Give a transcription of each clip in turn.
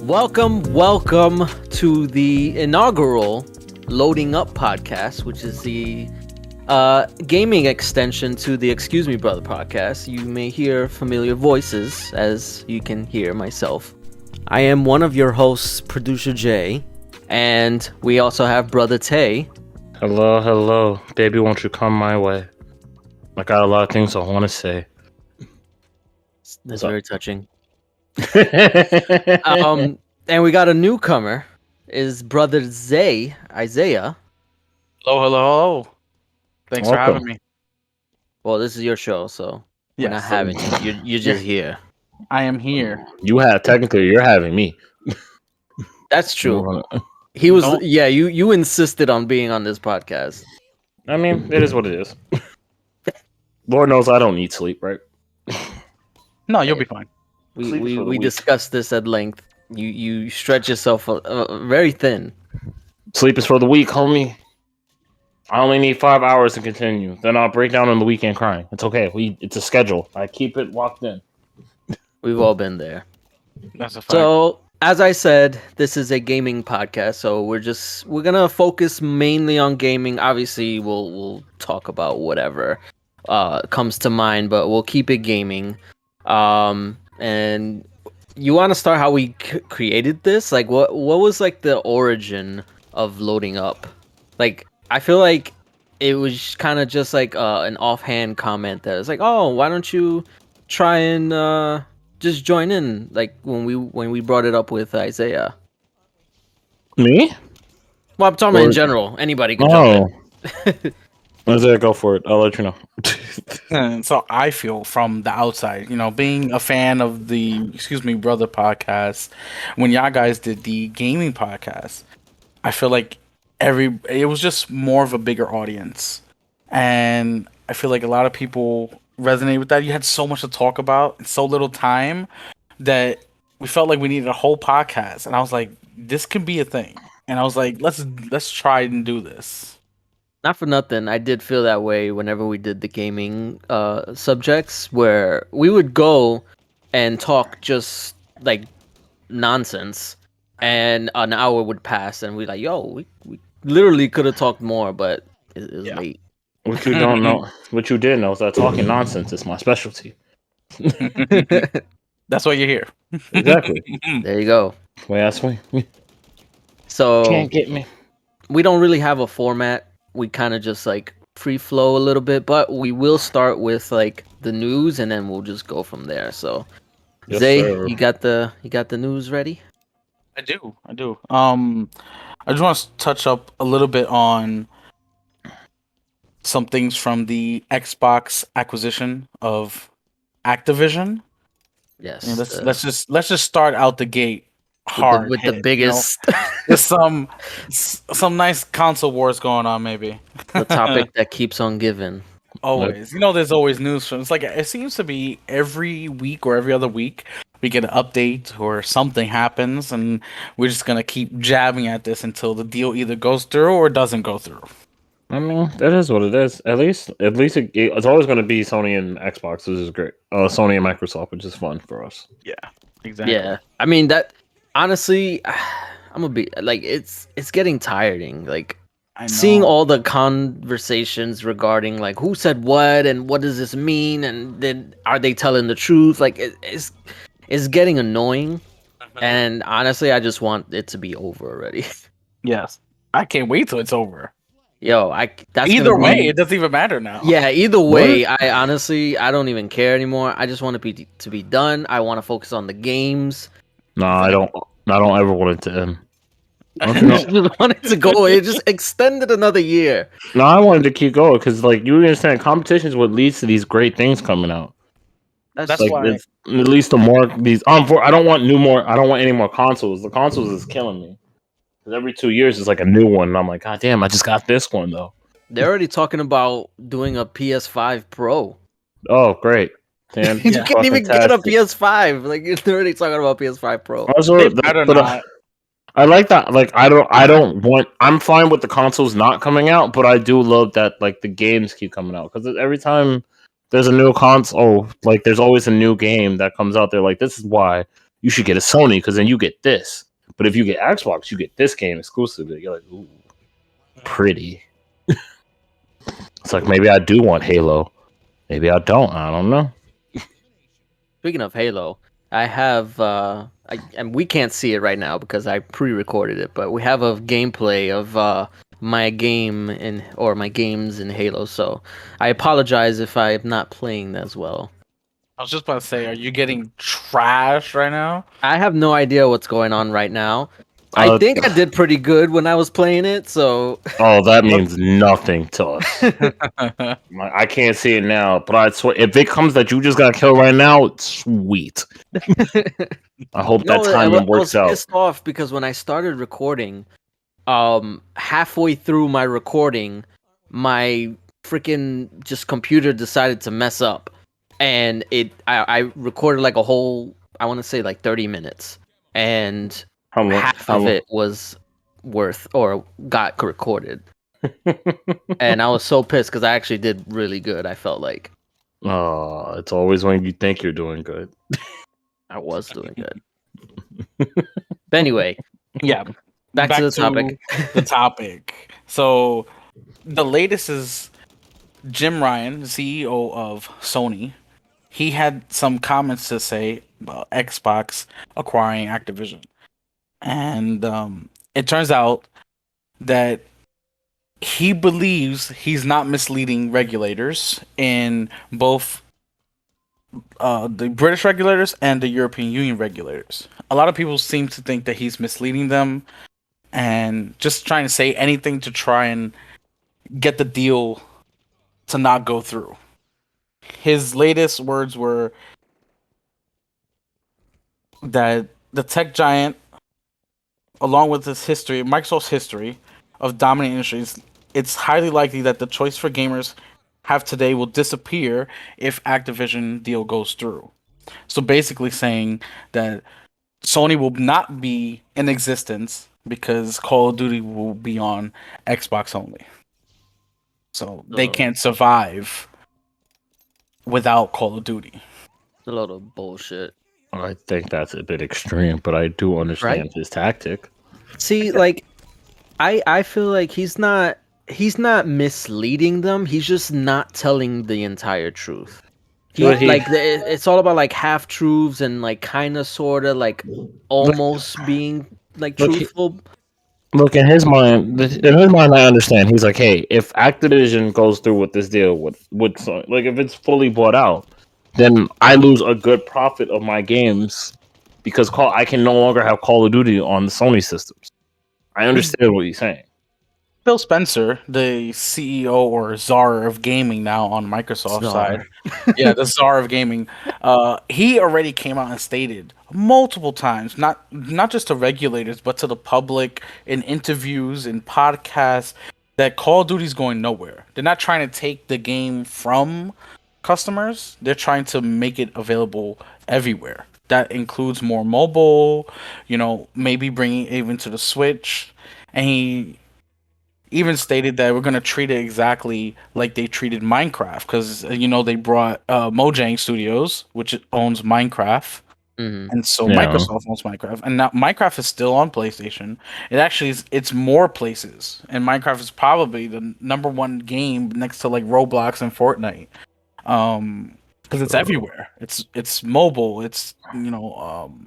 Welcome to the inaugural Loading Up podcast, which is the gaming extension to the Excuse Me Brother podcast. You may hear familiar voices, as you can hear myself. I am one of your hosts, Producer J, and we also have Brother Tay. Hello. Baby, won't you come my way? I got a lot of things I want to say. That's very touching. And we got a newcomer, is Brother Zay, Isaiah. Hello. Thanks for having me. Well, this is your show, so we're not having you. You're just here. I am here. You're having me. That's true. He was, you insisted on being on this podcast. I mean, it is what it is. Lord knows I don't need sleep, right? No, you'll be fine. We discussed this at length. You stretch yourself very thin. Sleep is for the weak, homie. I only need 5 hours to continue. Then I'll break down on the weekend crying. It's okay. It's a schedule. I keep it locked in. We've all been there. That's a fact. So, as I said, this is a gaming podcast, so we're gonna focus mainly on gaming. Obviously, we'll talk about whatever comes to mind, but we'll keep it gaming. And you want to start how we created this? Like, what was like the origin of Loading Up? Like, I feel like it was kind of just like an offhand comment that was like, oh, why don't you try and just join in? Like when we brought it up with Isaiah. Me? Well, I'm talking about in general. Anybody can jump in. Isaiah, go for it. I'll let you know. And so I feel from the outside, being a fan of the Excuse Me Brother podcast, when y'all guys did the gaming podcast, I feel like it was just more of a bigger audience. And I feel like a lot of people resonate with that. You had so much to talk about in so little time that we felt like we needed a whole podcast. And I was like, this could be a thing. And I was like, let's try and do this. Not for nothing, I did feel that way whenever we did the gaming subjects, where we would go and talk just like nonsense, and an hour would pass, and we're like, yo, we literally could have talked more, but it was late. What you don't know, what you did know is that talking nonsense is my specialty. That's why you're here. Exactly. There you go. Wait, ask me. So Can't get me. we don't really have a format. We kind of just like free flow a little bit, but we will start with like the news, and then we'll just go from there. So, Yes, Zay, sir. you got the news ready? I do. I just want to touch up a little bit on some things from the Xbox acquisition of Activision. Yes. And let's just start out the gate hard with the hit, biggest There's some nice console wars going on, maybe. the topic that keeps on giving. Always. There's always news from. It's like it seems to be every week or every other week we get an update or something happens, and we're just gonna keep jabbing at this until the deal either goes through or doesn't go through. I mean, that is what it is. At least it's always going to be Sony and Xbox, which is great. Sony and Microsoft, which is fun for us. Yeah, exactly. Yeah, I mean that. Honestly, I'm gonna be like, it's getting tiring. Like seeing all the conversations regarding like who said what and what does this mean, and then are they telling the truth? Like it's getting annoying. And honestly, I just want it to be over already. Yes, I can't wait till it's over. Yo, that's either way, it doesn't even matter now. Yeah, either way, I don't even care anymore. I just want it to be done. I want to focus on the games. No, I don't ever want it to end. I just want it to go. It just extended another year. No, I wanted to keep going because, like, you understand, competition is what leads to these great things coming out. That's like, why. At least the more these. I don't want I don't want any more consoles. The consoles is killing me. Because every 2 years is like a new one, and I'm like, God damn, I just got this one though. They're already talking about doing a PS5 Pro. Oh, great! Damn, You can't even get a PS5. Like, they're already talking about PS5 Pro. Also, I like that. Like, I don't want. I'm fine with the consoles not coming out, but I do love that like the games keep coming out because every time there's a new console, like there's always a new game that comes out. They're like, this is why you should get a Sony because then you get this. But if you get Xbox, you get this game exclusively. You're like, ooh, pretty. It's like maybe I do want Halo. Maybe I don't. I don't know. Speaking of Halo, I have and we can't see it right now because I pre-recorded it, but we have a gameplay of my game or my games in Halo. So I apologize if I'm not playing as well. I was just about to say, are you getting trashed right now? I have no idea what's going on right now. I think I did pretty good when I was playing it, so... Oh, that means nothing to us. I can't see it now, but I swear, if it comes that you just got killed right now, sweet. I hope that timing works out. I was pissed off because when I started recording, halfway through my recording, my freaking just computer decided to mess up. And I recorded like a whole, I want to say like 30 minutes. And... half of it was got recorded. And I was so pissed because I actually did really good, I felt like. Oh, it's always when you think you're doing good. I was doing good. But anyway. Yeah. Back to the topic. The topic. So the latest is Jim Ryan, CEO of Sony. He had some comments to say about Xbox acquiring Activision. And it turns out that he believes he's not misleading regulators in both the British regulators and the European Union regulators. A lot of people seem to think that he's misleading them and just trying to say anything to try and get the deal to not go through. His latest words were that the tech giant, along with its history, Microsoft's history of dominating industries, it's highly likely that the choice for gamers have today will disappear if Activision deal goes through. So basically saying that Sony will not be in existence because Call of Duty will be on Xbox only. So they can't survive without Call of Duty. It's a lot of bullshit. I think that's a bit extreme, but I do understand his tactic. See, like, I feel like he's not misleading them. He's just not telling the entire truth. It's all about like half truths and like kind of, sort of, like almost being like truthful. Look, in his mind, I understand. He's like, hey, if Activision goes through with this deal with like if it's fully bought out, then I lose a good profit of my games because I can no longer have Call of Duty on the Sony systems. I understand what he's saying. Phil Spencer, the CEO or czar of gaming now on Microsoft's side. Yeah, the czar of gaming. He already came out and stated multiple times, not just to regulators, but to the public, in interviews, in podcasts, that Call of Duty is going nowhere. They're not trying to take the game from customers. They're trying to make it available everywhere. That includes more mobile, maybe bringing it even to the Switch. And he even stated that we're going to treat it exactly like they treated Minecraft, because they brought Mojang Studios, which owns Minecraft, and so Microsoft owns Minecraft, and now Minecraft is still on PlayStation. It actually it's more places, and Minecraft is probably the number one game next to like Roblox and Fortnite, because it's everywhere. It's mobile. It's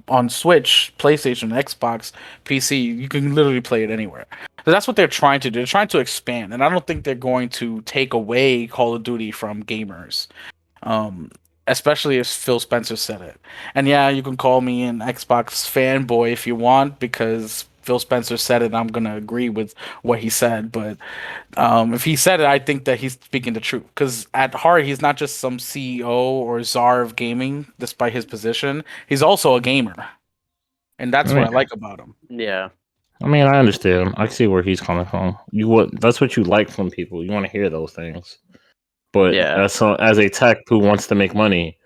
on Switch, PlayStation, Xbox, PC. You can literally play it anywhere. So that's what they're trying to do. They're trying to expand, and I don't think they're going to take away Call of Duty from gamers, especially if Phil Spencer said it. And yeah, you can call me an Xbox fanboy if you want, because Phil Spencer said it, and I'm going to agree with what he said. But if he said it, I think that he's speaking the truth, because at heart, he's not just some CEO or czar of gaming, despite his position. He's also a gamer, and that's what I like about him. Yeah. I mean, I understand. I see where he's coming from. That's what you like from people. You want to hear those things. But as a tech who wants to make money,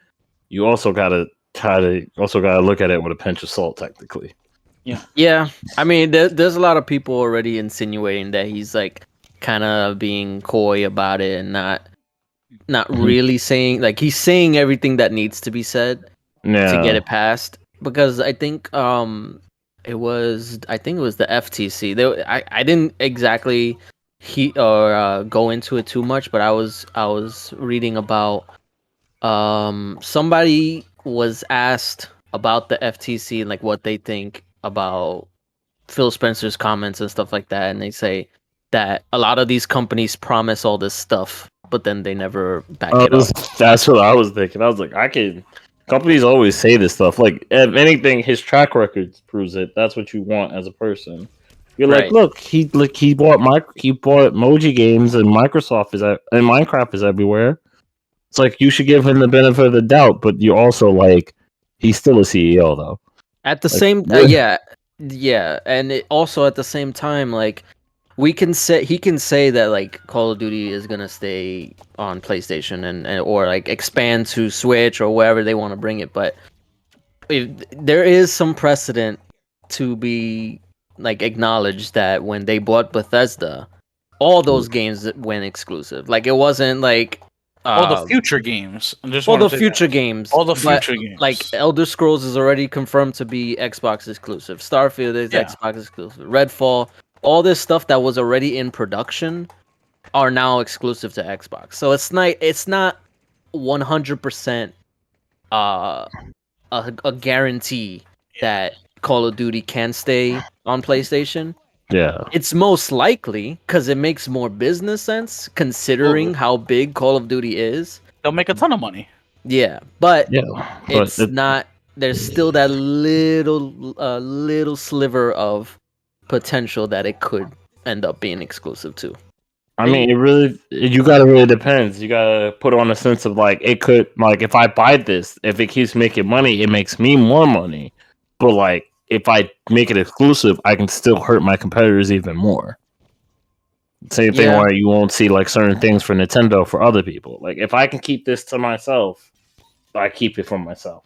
you also gotta look at it with a pinch of salt, technically. Yeah. I mean, there's a lot of people already insinuating that he's like kind of being coy about it and not really saying, like, he's saying everything that needs to be said to get it passed. because I think I think it was the FTC. I didn't exactly go into it too much, but I was reading about somebody was asked about the FTC and like what they think about Phil Spencer's comments and stuff like that, and they say that a lot of these companies promise all this stuff, but then they never back it up. That's what I was thinking. I was like, I can. Companies always say this stuff. Like, if anything, his track record proves it. That's what you want as a person. You're like, Right. look, he bought Moji Games, and Microsoft and Minecraft is everywhere. It's like you should give him the benefit of the doubt, but you also like he's still a CEO though. At the Like, same, yeah, and also at the same time, like he can say that like Call of Duty is gonna stay on PlayStation and or like expand to Switch or wherever they want to bring it, but there is some precedent to be like acknowledged that when they bought Bethesda, all those games went exclusive. Like it wasn't like All the um future games. I just all want the to say future that. games, All the but future like games. Elder Scrolls is already confirmed to be Xbox exclusive. Starfield is Yeah. Xbox exclusive. Redfall, all this stuff that was already in production are now exclusive to Xbox. So it's not 100% uh a guarantee that Call of Duty can stay on PlayStation. yeah, It's most likely because it makes more business sense Well, considering how big Call of Duty is. they'll make a ton of money. Yeah, but yeah, but it's not. There's still that little sliver of potential that it could end up being exclusive to. I mean, you gotta really depends. You gotta put on a sense of like, it could, like, if I buy this, if it keeps making money, it makes me more money. But like, if I make it exclusive, I can still hurt my competitors even more. Same thing Yeah. where you won't see like certain things for Nintendo for other people. Like, if I can keep this to myself, I keep it for myself.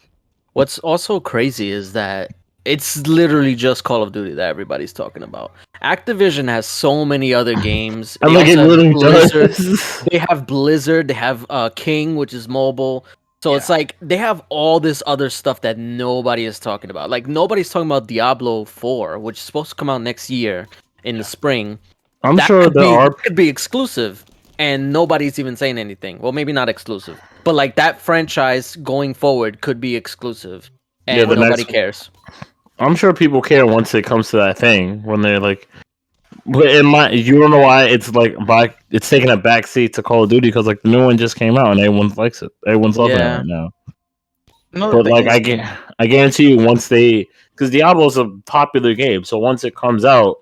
What's also crazy is that it's literally just Call of Duty that everybody's talking about. Activision has so many other games. And They like, it also have really Blizzard. does. They have Blizzard. They have King, which is mobile. So it's Yeah. like they have all this other stuff that nobody is talking about. Like nobody's talking about Diablo 4, which is supposed to come out next year in the spring. I'm That sure there are. could be exclusive, and nobody's even saying anything. Well, maybe not exclusive, but like that franchise going forward could be exclusive, Yeah, and the nobody next. cares. I'm sure people care once it comes to that thing when they're like, but you don't know why it's taking a back seat to Call of Duty because like the new one just came out and everyone likes it. Everyone's loving it Yeah, right now. Another But thing like is, I guarantee you once because Diablo's a popular game, so once it comes out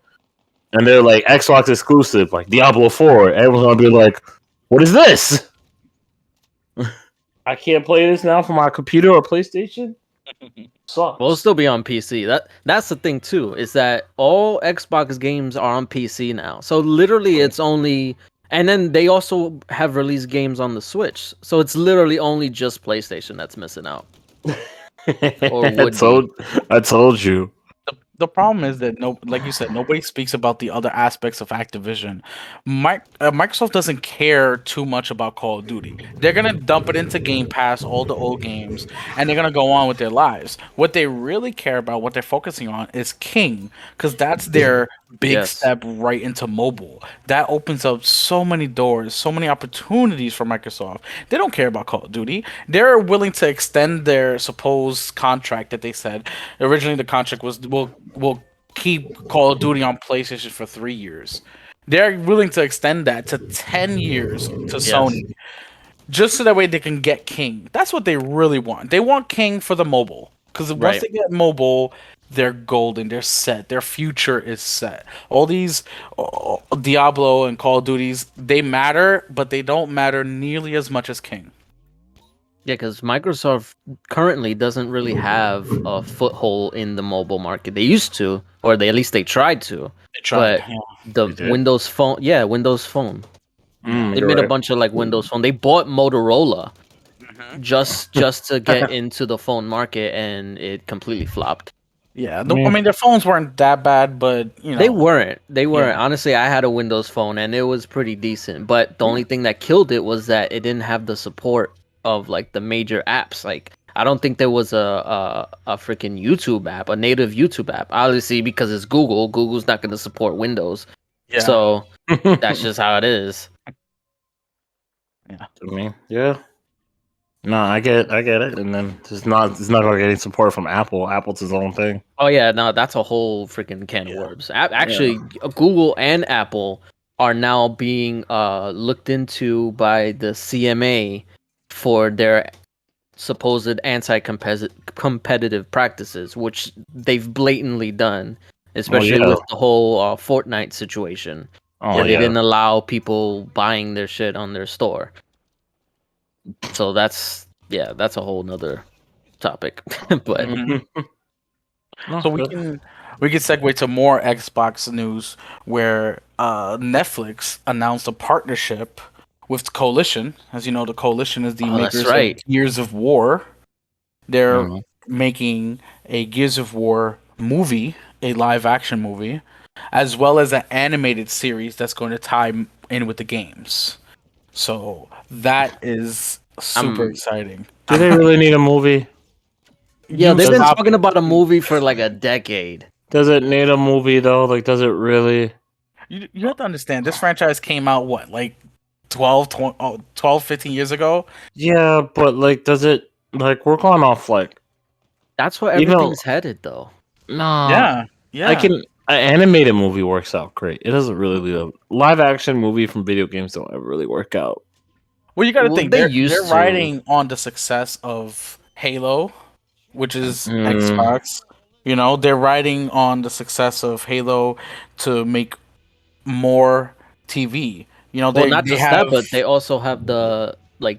and they're like Xbox exclusive, like Diablo 4, everyone's gonna be like, "What is this? I can't play this now from my computer or PlayStation. well, it'll Sucks." still be on PC. That's the thing too, is that all Xbox games are on PC now. So literally, it's only, and then they also have released games on the Switch. So it's literally only just PlayStation that's missing out, or I would be. told you. the problem is that like you said, nobody speaks about the other aspects of Activision. Microsoft doesn't care too much about Call of Duty. They're gonna dump it into Game Pass, all the old games, and they're gonna go on with their lives. What they really care about, what they're focusing on, is King, because that's their big Yes. step right into mobile. That opens up so many doors, so many opportunities for Microsoft. They don't care about Call of Duty. They're willing to extend their supposed contract that they said originally. The contract was will keep Call of Duty on PlayStation for 3 years. They're willing to extend that to 10 years to Yes. Sony, just so that way they can get King. That's what they really want. They want King for the mobile, because once Right. they get mobile, they're golden. They're set. Their future is set. All these Diablo and Call of Duties, they matter, but they don't matter nearly as much as King. Yeah, because Microsoft currently doesn't really have a foothold in the mobile market. They used to, or at least they tried to. They tried. But Yeah. the They did? Windows Phone, yeah, Windows Phone. Yeah. They You're made a right. bunch of like Windows Phone. They bought Motorola Mhm. just to get into the phone market, and it completely flopped. Yeah. Yeah. I mean, their phones weren't that bad, but you know. They weren't. They weren't. Yeah. Honestly, I had a Windows Phone, and it was pretty decent. But the only thing that killed it was that it didn't have the support of like the major apps. Like I don't think there was a freaking YouTube app, a native YouTube app. Obviously, because it's Google. Google's not going to support Windows, Yeah. so that's just how it is. Yeah. I mean, yeah. No, I get it, and then it's not going to get any support from Apple. Apple's his own thing. Oh yeah, no, that's a whole freaking can of worms. Actually, Google and Apple are now being looked into by the CMA for their supposed anti-competitive practices, which they've blatantly done, especially with the whole Fortnite situation, where they didn't allow people buying their shit on their store. So that's a whole nother topic. But so we can segue to more Xbox news, where Netflix announced a partnership with Coalition. As you know, the Coalition is the makers of Gears of War. They're making a Gears of War movie, a live action movie, as well as an animated series that's going to tie in with the games. So that is super exciting. Do they really need a movie? Yeah, they've been talking about a movie for like a decade. Does it need a movie though? Like, does it really? You have to understand, this franchise came out, what, like 12, 15 years ago? Yeah, but like, does it, like, we're going off, like... That's where everything's headed, though. No. Yeah. An animated movie works out great. It doesn't really lead up. Live action movie from video games don't ever really work out. Well, you gotta think, they're riding on the success of Halo, which is Xbox. You know, they're riding on the success of Halo to make more TV. You know, not just that, but they also have the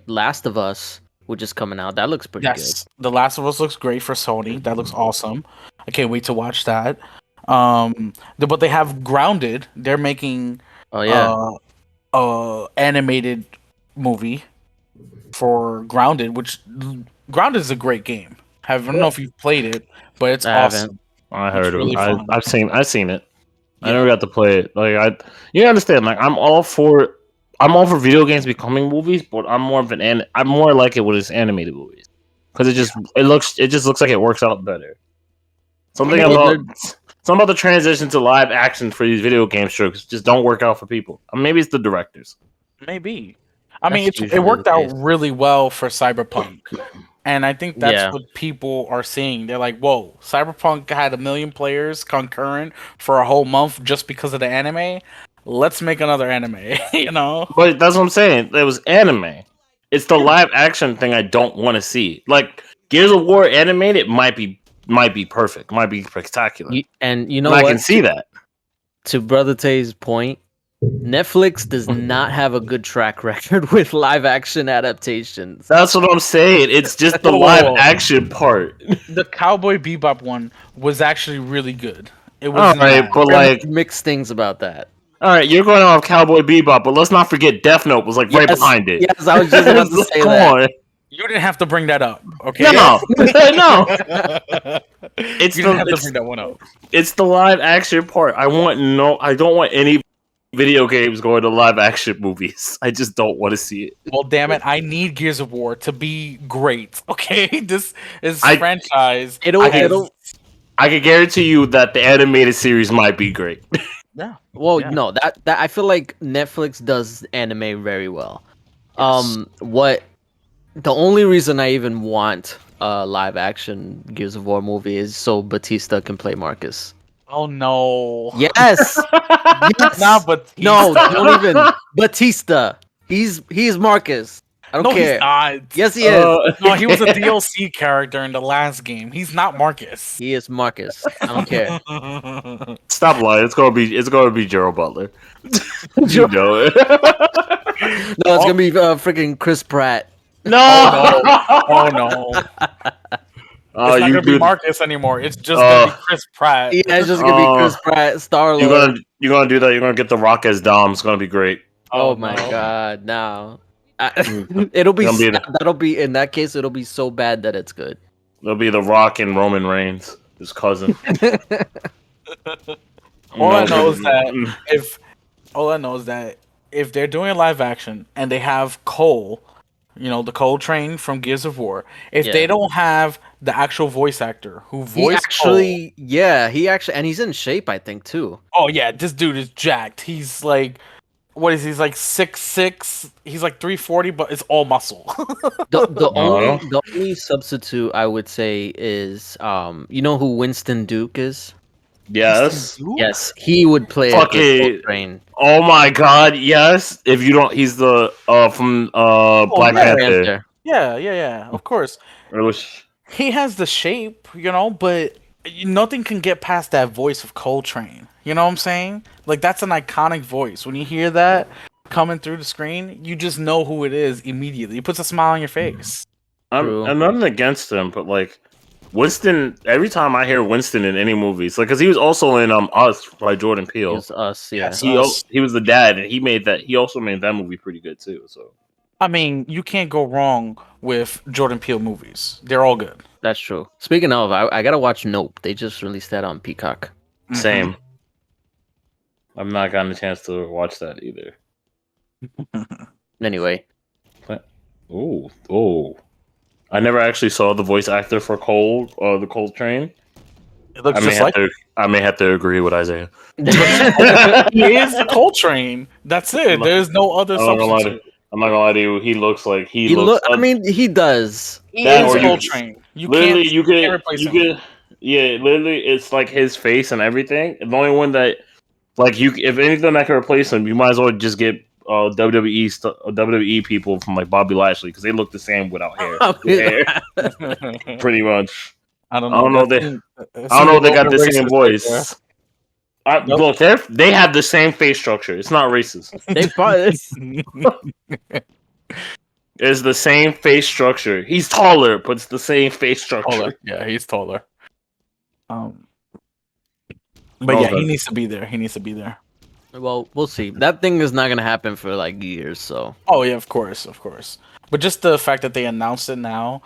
Last of Us, which is coming out. That looks pretty good. The Last of Us looks great for Sony. That looks awesome. I can't wait to watch that. But they have Grounded. They're making animated movie for Grounded, which Grounded is a great game. I don't know if you've played it, but it's awesome. I heard it. I've seen it. I never got to play it. Like, you understand? Like, I'm all for video games becoming movies, but I'm more like it when it's animated movies, because it just looks like it works out better. Something about the transition to live action for these video game shows just don't work out for people. Maybe it's the directors. Maybe. I mean, it worked out really well for Cyberpunk. And I think that's what people are seeing. They're like, whoa, Cyberpunk had 1 million players concurrent for a whole month just because of the anime. Let's make another anime, you know? But that's what I'm saying. It was anime. It's the live action thing I don't want to see. Like, Gears of War animated might be perfect. Might be spectacular. And you know what? I can see that. To Brother Tay's point, Netflix does not have a good track record with live action adaptations. That's what I'm saying. It's just the live action part. The Cowboy Bebop one was actually really good. It was but like mixed things about that. All right, you're going off Cowboy Bebop, but let's not forget Death Note was like right behind it. Yes, I was just about to say that. You didn't have to bring that up, okay? No. You didn't have to bring that one up. It's the live action part. I don't want any video games going to live action movies. I just don't want to see it. Well, damn it! I need Gears of War to be great. Okay, this is franchise. I can guarantee you that the animated series might be great. Yeah. Well, no, that I feel like Netflix does anime very well. Yes. The only reason I even want a live action Gears of War movie is so Batista can play Marcus. Oh no! Yes, yes. Nah, Batista. No, don't even Batista. He's Marcus. I don't care. He's not. Yes, he is. No, he was a DLC character in the last game. He's not Marcus. He is Marcus. I don't care. Stop lying. It's gonna be Gerald Butler. You know it. No, it's gonna be freaking Chris Pratt. No! Oh no! It's not gonna be Marcus anymore. It's just gonna be Chris Pratt. Yeah, it's just gonna be Chris Pratt, Star-Lord. You're gonna do that. You're gonna get The Rock as Dom. It's gonna be great. Oh my god! No, it'll be. That'll be in that case. It'll be so bad that it's good. It'll be The Rock and Roman Reigns, his cousin. All I know is that if they're doing a live action and they have Cole, the Cold Train from Gears of War, if they Yeah. don't have the actual voice actor who He voiced Cole, actually, yeah, he actually, and he's in shape, I think, too. oh yeah, this dude is jacked. He's like, what is he? He's like 6'6". He's like 340, but it's all muscle. The only No. the only substitute I would say is you know who Winston Duke is? Winston Yes. Duke? Yes, he would play a good Fucking. Coltrane. Oh my god, yes. If you don't, he's the from Oh Black yeah, Panther. Panther. yeah. Of course, It was he has the shape, but nothing can get past that voice of Coltrane. You know what I'm saying? Like that's an iconic voice. When you hear that coming through the screen, you just know who it is immediately. It puts a smile on your face. True. I'm nothing against him, but like Winston. Every time I hear Winston in any movies, like because he was also in Us by Jordan It Peele. was us, yeah. Yes. He was the dad, and he made that. He also made that movie pretty good too. So I mean, you can't go wrong with Jordan Peele movies. They're all good. That's true. Speaking of, I gotta watch Nope. They just released that on Peacock. same. I've not gotten a chance to watch that either. Anyway, Oh. I never actually saw the voice actor for Cole, the Cold Train. It looks just like I may have to agree with Isaiah. he is the Coltrane. That's it. There's no other I'm not gonna lie to, substitute. I'm not gonna lie to you. He looks like he looks. look. I mean, he does. He That is or you- Coltrane. You literally, can't, you can't could, replace you him. could, yeah. Literally, it's like his face and everything. The only one that, like, if anything that can replace him, you might as well just get WWE people from like Bobby Lashley because they look the same without hair. Pretty much. I don't I don't know. They got the same voice. Look, they have the same face structure. It's not racist. They probably. It's the same face structure. He's taller, but it's the same face structure. Taller. Yeah, he's taller. But yeah, he needs to be there. He needs to be there. Well, we'll see. That thing is not gonna happen for like years. So. Oh yeah, of course. But just the fact that they announced it now,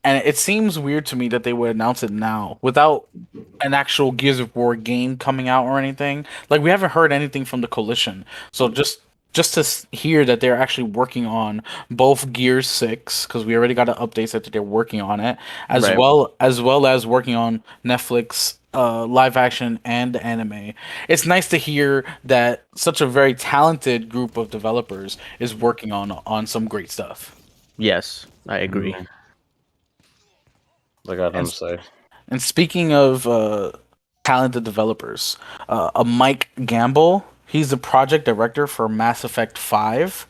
and it seems weird to me that they would announce it now without an actual Gears of War game coming out or anything. Like we haven't heard anything from the Coalition, so just to hear that they're actually working on both Gears 6, because we already got an update that they're working on it, as Right. well as working on Netflix live action and anime. It's nice to hear that such a very talented group of developers is working on some great stuff. Yes, I agree. I got him to say. And speaking of talented developers, a Mike Gamble, he's the project director for Mass Effect 5.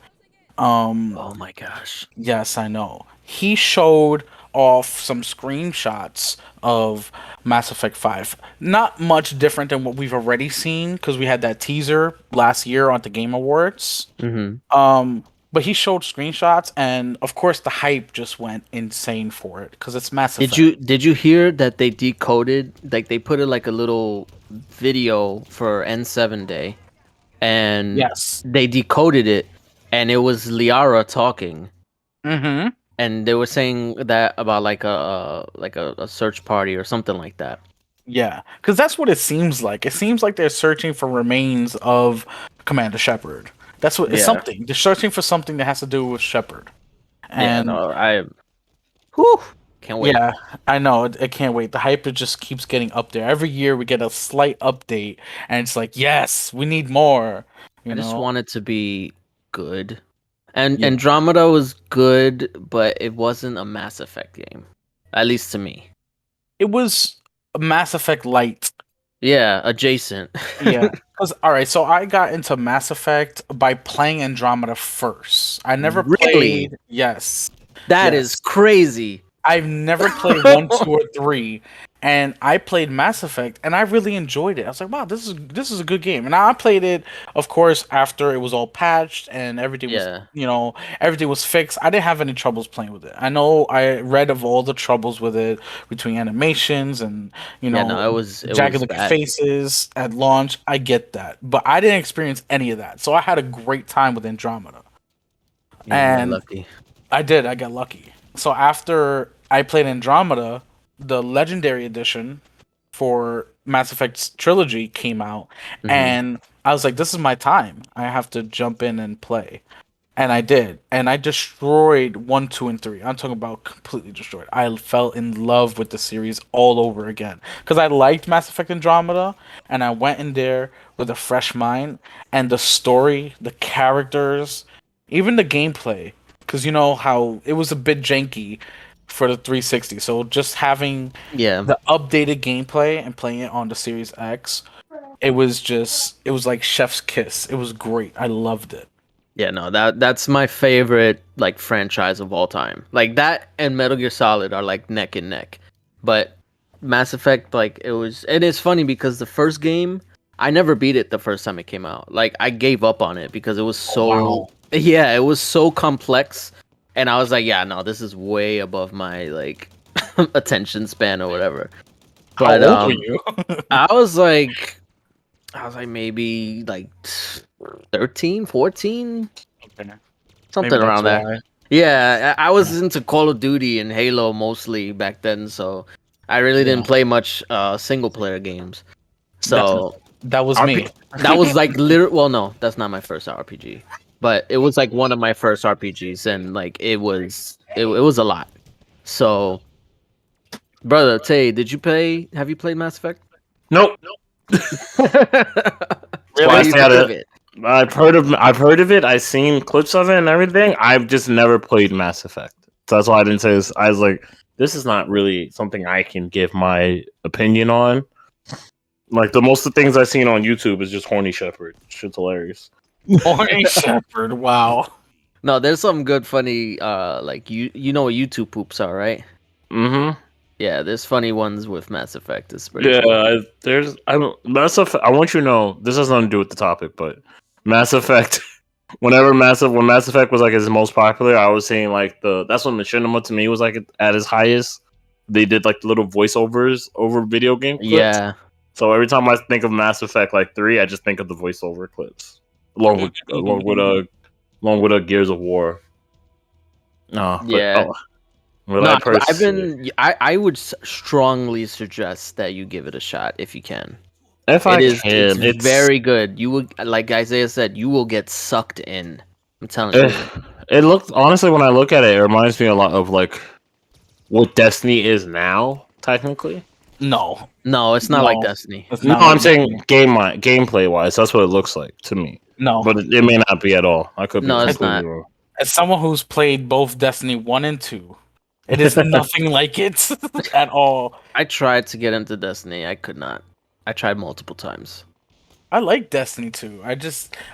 Oh my gosh. Yes, I know. He showed off some screenshots of Mass Effect 5. Not much different than what we've already seen because we had that teaser last year on the Game Awards. Mm-hmm. But he showed screenshots, and of course the hype just went insane for it because it's Mass Effect. Did you hear that they decoded, like they put it like a little video for N7 Day, and Yes. they decoded it, and it was Liara talking, Mm-hmm. and they were saying that about like a search party or something like that. Yeah, because that's what it seems like. It seems like they're searching for remains of Commander Shepard. That's what it's Yeah. something. They're searching for something that has to do with Shepard. And can't wait. yeah, I know. I can't wait. The hype just keeps getting up there. Every year we get a slight update, and it's like, yes, we need more. I just want it to be good. And Yeah. Andromeda was good, but it wasn't a Mass Effect game, at least to me. It was a Mass Effect Light. Yeah, adjacent. Yeah. Because, all right, so I got into Mass Effect by playing Andromeda first. I never Really? played. Yes. That Yes. is crazy. I've never played 1, 2, or 3, and I played Mass Effect, and I really enjoyed it. I was like, "Wow, this is a good game." And I played it, of course, after it was all patched and everything Yeah. was, everything was fixed. I didn't have any troubles playing with it. I know I read of all the troubles with it between animations and Yeah, no, it was jagged looking bad. faces at launch. I get that, but I didn't experience any of that, so I had a great time with Andromeda. Yeah, And lucky. I did. I got lucky. So after I played Andromeda, the Legendary Edition for Mass Effect's trilogy came out, Mhm. and I was like, "This is my time. I have to jump in and play." And I did. And I destroyed 1, 2, and 3. I'm talking about completely destroyed. I fell in love with the series all over again. Because I liked Mass Effect Andromeda, and I went in there with a fresh mind. And the story, the characters, even the gameplay. Because you know how it was a bit janky for the 360. So just having Yeah. the updated gameplay and playing it on the Series X, it was like chef's kiss. It was great. I loved it. Yeah, no, that's my favorite like franchise of all time. Like that and Metal Gear Solid are like neck and neck. But Mass Effect, like it was, and it's funny because the first game, I never beat it the first time it came out. Like I gave up on it because it was so, Wow. yeah, it was so complex, and I was like, yeah, no, this is way above my like attention span or whatever. But How old were you? I was like maybe like 13, 14, Okay. something Maybe around that's there. why. Yeah, I was into Call of Duty and Halo mostly back then, so I really didn't Yeah. play much single player games. So That was me. that was like literally, well, no, that's not my first RPG, but it was like one of my first RPGs, and like it was a lot. So, brother Tay, have you played Mass Effect? Nope. Why Why do you I think of it? I've heard of it. I've seen clips of it and everything. I've just never played Mass Effect. So that's why I didn't say this. I was like, this is not really something I can give my opinion on. Like the most of the things I've seen on YouTube is just Horny Shepherd. Shit's hilarious. Orange Shepherd. Wow. No, there's some good funny like you know what YouTube poops are, right? Mm-hmm. Yeah, there's funny ones with Mass Effect. It's pretty Yeah, cool. I don't Mass Effect. I want you to know this has nothing to do with the topic, but Mass Effect. When Mass Effect was like its most popular, I was seeing like that's when Machinima to me was like at its highest. They did like the little voiceovers over video game clips. Yeah. So every time I think of Mass Effect like 3, I just think of the voiceover clips along with Gears of War. No, Yeah. but No, I I would strongly suggest that you give it a shot if you can. if I can, It's very good. You will, like Isaiah said, you will get sucked in. I'm telling you. It looked honestly when I look at it, it reminds me a lot of like what Destiny is now, technically. No. No, it's not like Destiny. No, I'm saying gameplay wise, that's what it looks like to me. No. But it may not be at all. I could be completely wrong. As someone who's played both Destiny 1 and 2, it is nothing like it at all. I tried to get into Destiny. I could not. I tried multiple times. I like Destiny 2.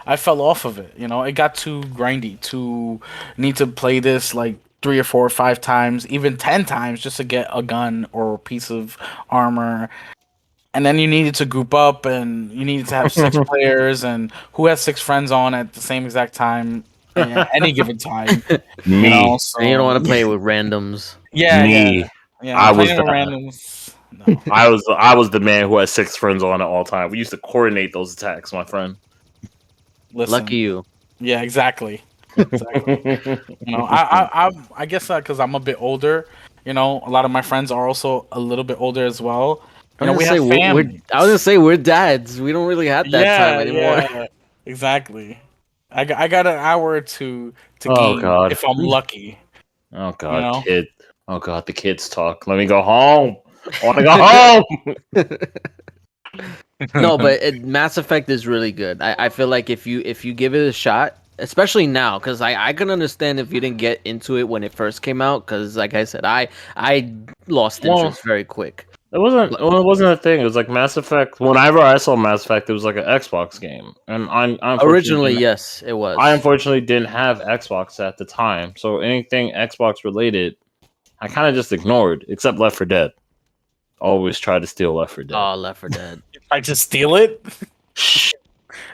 I fell off of it. You know, it got too grindy. To need to play this like 3 or 4 or 5 times, even 10 times, just to get a gun or a piece of armor. And then you needed to group up, and you needed to have 6 players, and who has 6 friends on at the same exact time, at any given time. Me. You know, so And you don't want to play with randoms. yeah, Me. yeah. I was playing with randoms. No. I was the man who had 6 friends on at all time. We used to coordinate those attacks, my friend. Listen, Lucky you. yeah, exactly. You know, I guess because I'm a bit older. You know, a lot of my friends are also a little bit older as well. You know, we have family. I was gonna say we're dads. We don't really have that time anymore. Yeah, exactly. I got an hour or two to Oh, game God. if I'm lucky. Oh god, You know? kid. Oh god, the kids talk. Let me go home. I want to go home. No, but Mass Effect is really good. I feel like if you give it a shot, especially now, because I can understand if you didn't get into it when it first came out, because like I said, I lost interest very quick. It wasn't a thing. It was like Mass Effect. Whenever I saw Mass Effect, it was like an Xbox game, and Originally, yes, it was. I unfortunately didn't have Xbox at the time, so anything Xbox related, I kind of just ignored, except Left 4 Dead. Always try to steal Left 4 Dead. Oh, Left 4 Dead. I just steal it.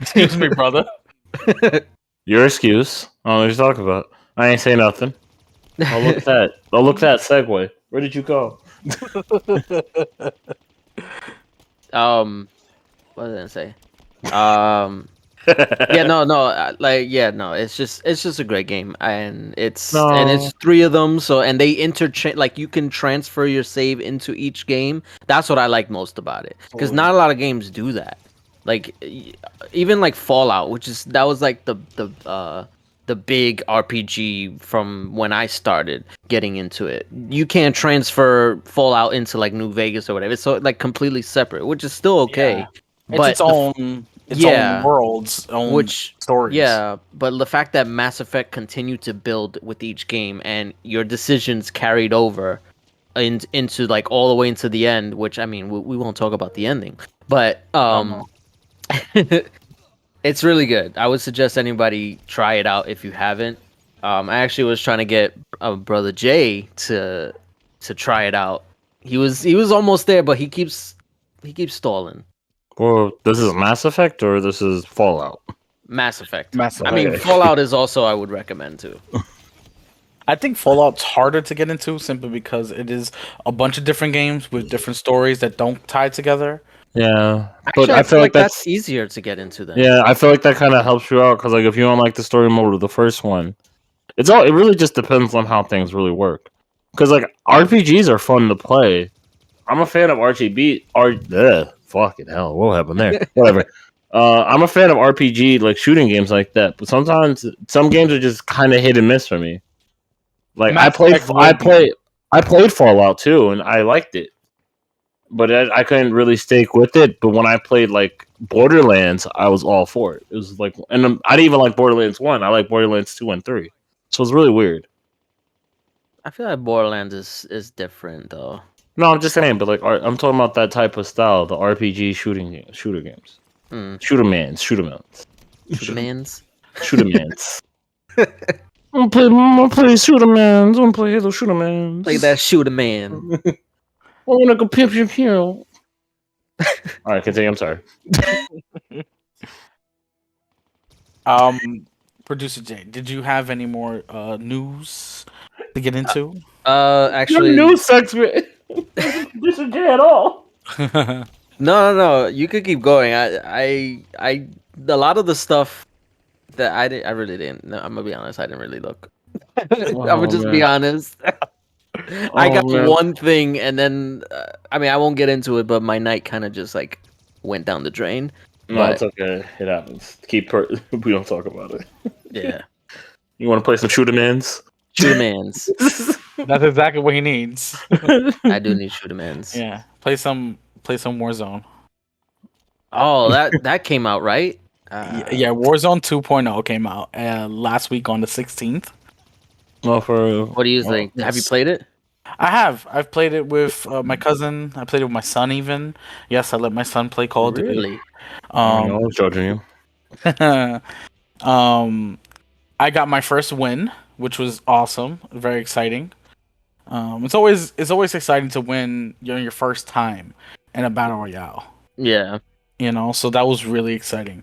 Excuse me, brother. Your excuse. I don't know what you're talking about. I ain't say nothing. Oh, look at that. Oh, look at that segue. Where did you go? What did I say? Yeah, no, it's just a great game, and it's 3 of them. So, and they interchange, like you can transfer your save into each game. That's what I like most about it, because not a lot of games do that. Like even like Fallout, that was like the the big RPG from when I started getting into it. You can't transfer Fallout into like New Vegas or whatever. It's so like completely separate, which is still okay. Yeah. It's But its own worlds, own stories. but the fact that Mass Effect continued to build with each game and your decisions carried over into like all the way into the end, which I mean we won't talk about the ending, but it's really good. I would suggest anybody try it out if you haven't. I actually was trying to get Brother Jay to try it out. He was almost there, but he keeps stalling. Well, this is Mass Effect or this is Fallout? Mass Effect. Mass I mean, Effect. Fallout is also I would recommend too. I think Fallout's harder to get into simply because it is a bunch of different games with different stories that don't tie together. Yeah, Actually, but I feel like that's easier to get into then. Yeah, I feel like that kind of helps you out because, like, if you don't like the story mode of the first one, it really just depends on how things really work. Because like RPGs are fun to play. I'm a fan of fucking hell, what happened there? Whatever. I'm a fan of RPG like shooting games like that, but sometimes some games are just kind of hit and miss for me. Like I played Fallout 2 and I liked it. But I couldn't really stick with it. But when I played like Borderlands, I was all for it. It was like, and I didn't even like Borderlands 1. I like Borderlands 2 and 3. So it's really weird. I feel like Borderlands is different though. No, I'm just saying. But like, I'm talking about that type of style, the RPG shooter games. Shootermans. I'm gonna play Shootermans. I'm gonna play Halo Shootermans. Play that Shooterman. I'm gonna go pew pew pew. All right, continue. I'm sorry. Producer J, did you have any more news to get into? Actually, no news sucks, man. Producer J at all. No. You could keep going. I a lot of the stuff that I really didn't. No, I'm gonna be honest. I didn't really look. I'm gonna just be honest. I got one thing, and then I mean I won't get into it, but my night kind of just like went down the drain. No, it's okay. It happens. We don't talk about it. Yeah. You want to play some Shootermans? Shootermans. That's exactly what he needs. I do need Shootermans. Yeah. Play some Warzone. Oh, that came out, right? Yeah, Warzone 2.0 came out last week on the 16th. What do you think? Yes. Have you played it? I have. I've played it with my cousin. I played it with my son even. Yes, I let my son play Call of Duty. Really? I was judging you. I got my first win, which was awesome. Very exciting. It's always exciting to win your first time in a battle royale. Yeah. You know, so that was really exciting.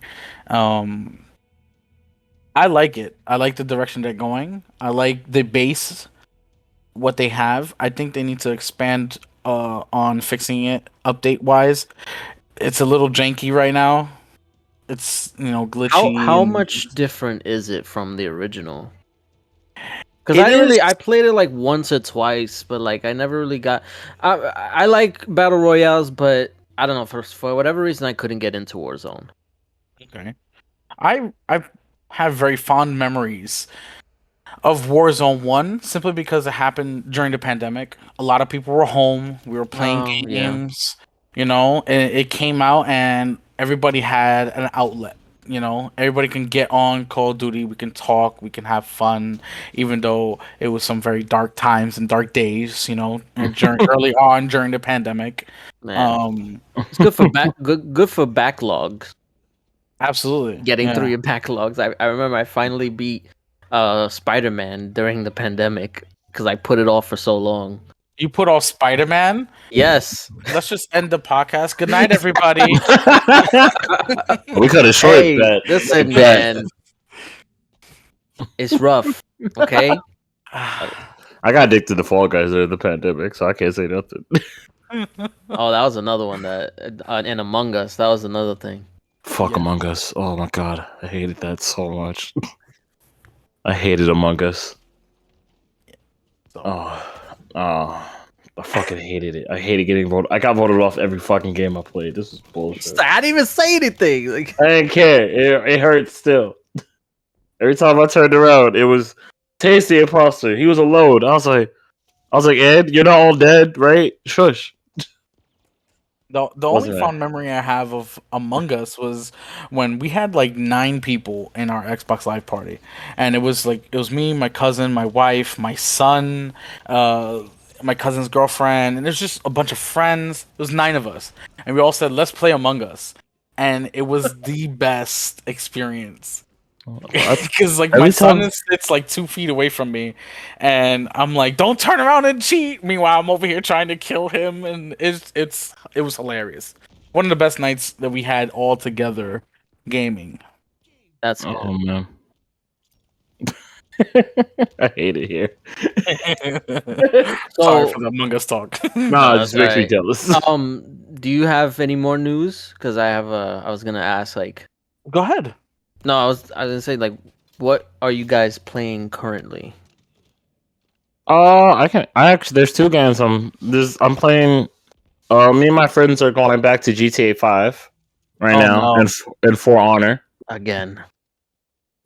I like it. I like the direction they're going. I like the base, what they have. I think they need to expand on fixing it update wise. It's a little janky right now. It's glitchy. How much different is it from the original? Because I played it like once or twice, but like I never really got. I like battle royales, but I don't know for whatever reason I couldn't get into Warzone. Okay, I have very fond memories of Warzone 1 simply because it happened during the pandemic. A lot of people were home. We were playing games, and it came out and everybody had an outlet. Everybody can get on Call of Duty. We can talk. We can have fun, even though it was some very dark times and dark days. Early on during the pandemic. Man. It's good for good for backlogs. Absolutely, getting through your backlogs. I remember I finally beat Spider-Man during the pandemic because I put it off for so long. You put off Spider-Man? Yes. Let's just end the podcast. Good night, everybody. We cut it short. Hey, listen, man. It's rough. Okay. I got addicted to Fall Guys during the pandemic, so I can't say nothing. Oh, that was another one and Among Us. That was another thing. Fuck Among Us. Oh my god. I hated that so much. I hated Among Us. I fucking hated it. I hated getting voted. I got voted off every fucking game I played. This is bullshit. I didn't even say anything. Like I didn't care. It hurts still. Every time I turned around, it was Tasty Imposter. He was alone. I was like, Ed, you're not all dead, right? Shush. The only Wasn't it? fond memory I have of Among Us was when we had like 9 people in our Xbox Live party, and it was me, my cousin, my wife, my son, uh, my cousin's girlfriend, and there's just a bunch of friends. It was 9 of us, and we all said, "Let's play Among Us," and it was the best experience. Because like my Every son time, sits like 2 feet away from me, and I'm like, "Don't turn around and cheat." Meanwhile, I'm over here trying to kill him, and it was hilarious. One of the best nights that we had all together, gaming. That's good. oh man, I hate it here. Sorry So for the Among Us talk. Nah, no, it that's just all makes me right. jealous. Do you have any more news? Because I was gonna ask like, Go ahead. no, I was gonna say like, what are you guys playing currently? I actually, there's 2 games. I'm playing. Me and my friends are going back to GTA 5 right Oh now, no. and For Honor. Again.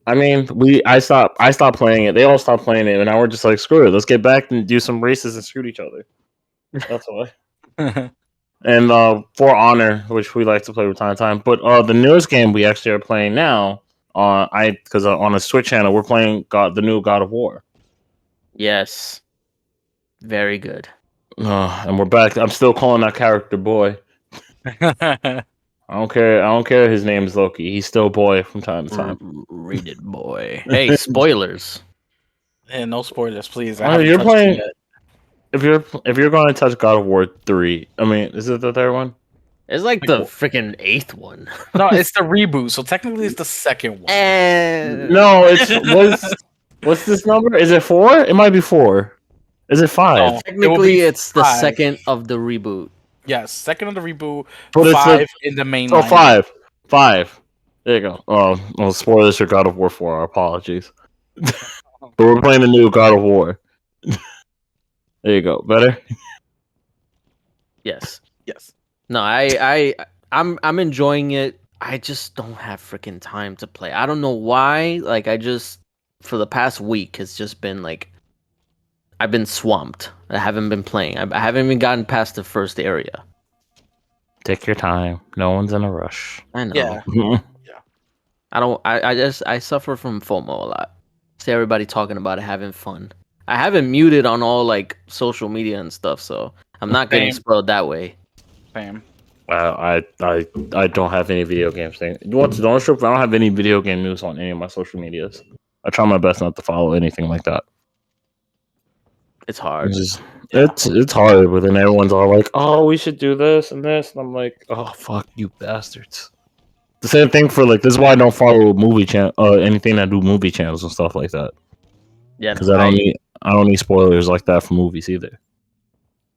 I mean, I stopped playing it. They all stopped playing it, and now we're just like, screw it. Let's get back and do some races and shoot each other. That's why. And For Honor, which we like to play from time to time. But the newest game we actually are playing now, because on a Switch channel, we're playing the new God of War. Yes. Very good. And we're back. I'm still calling that character boy. I don't care. I don't care. His name is Loki. He's still boy from time to time. Read it, boy. Hey, spoilers. Yeah, no spoilers, please. I Oh, haven't you're touched it playing. yet. If you're going to touch God of War 3, I mean, is it the 3rd one? It's like the freaking 8th one. No, it's the reboot, so technically it's the second one. And No, what's this number? Is it 4? It might be 4. Is it 5? No, it will technically, be it's the 5. second of the reboot. Yes, second of the reboot, But it's 5 in the main Oh, line. 5. 5. There you go. Oh, well, spoilers for God of War 4. Our apologies. But we're playing the new God of War. There you go. Better? Yes. Yes. No, I'm enjoying it. I just don't have freaking time to play. I don't know why. Like for the past week it's just been like I've been swamped. I haven't been playing. I haven't even gotten past the first area. Take your time. No one's in a rush. I know. Yeah. I suffer from FOMO a lot. See everybody talking about it, having fun. I haven't muted on all like social media and stuff, so I'm not getting Same. spoiled that way. Same. I don't have any video game thing. Don't I don't have any video game news on any of my social medias. I try my best not to follow anything like that. It's hard. It's hard, but then everyone's all like, "Oh, we should do this and this," and I'm like, "Oh, fuck you, bastards." The same thing for like this is why I don't follow anything that do movie channels and stuff like that. Yeah, Because I don't need spoilers like that for movies either.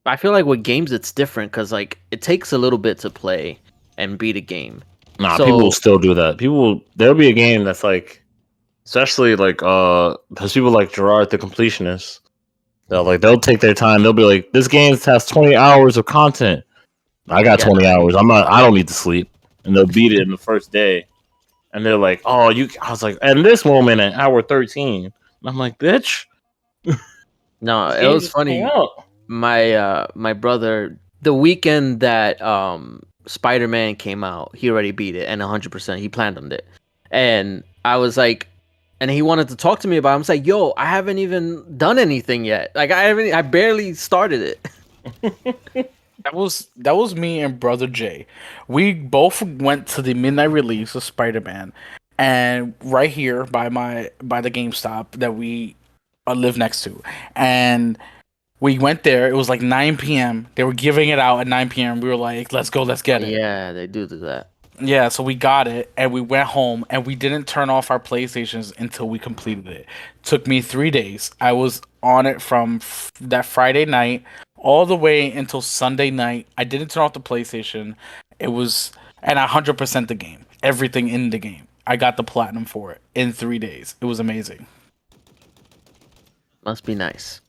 I feel like with games it's different because like it takes a little bit to play and beat a game. Nah, So- people will still do that. There'll be a game that's like, especially like there's people like Gerard the completionist. They'll take their time. They'll be like, this game has 20 hours of content. I got 20 hours. I don't need to sleep. And they'll beat it in the first day. And they're like, I was like, and this moment at hour 13. And I'm like, bitch. No, it was funny. My brother, the weekend that Spider-Man came out, he already beat it and 100%. He planned on it. And I was like, and he wanted to talk to me about it. I was like, yo, I haven't even done anything yet. Like I barely started it. That was me and Brother Jay. We both went to the midnight release of Spider-Man, and right here by the GameStop that we live next to, and we went there. It was like 9 p.m. They were giving it out at 9 p.m. We were like, let's go, let's get it. Yeah, they do that. Yeah, so we got it, and we went home, and we didn't turn off our PlayStations until we completed it. Took me 3 days. I was on it from that Friday night all the way until Sunday night. I didn't turn off the PlayStation. And I 100% the game. Everything in the game. I got the platinum for it in 3 days. It was amazing. Must be nice.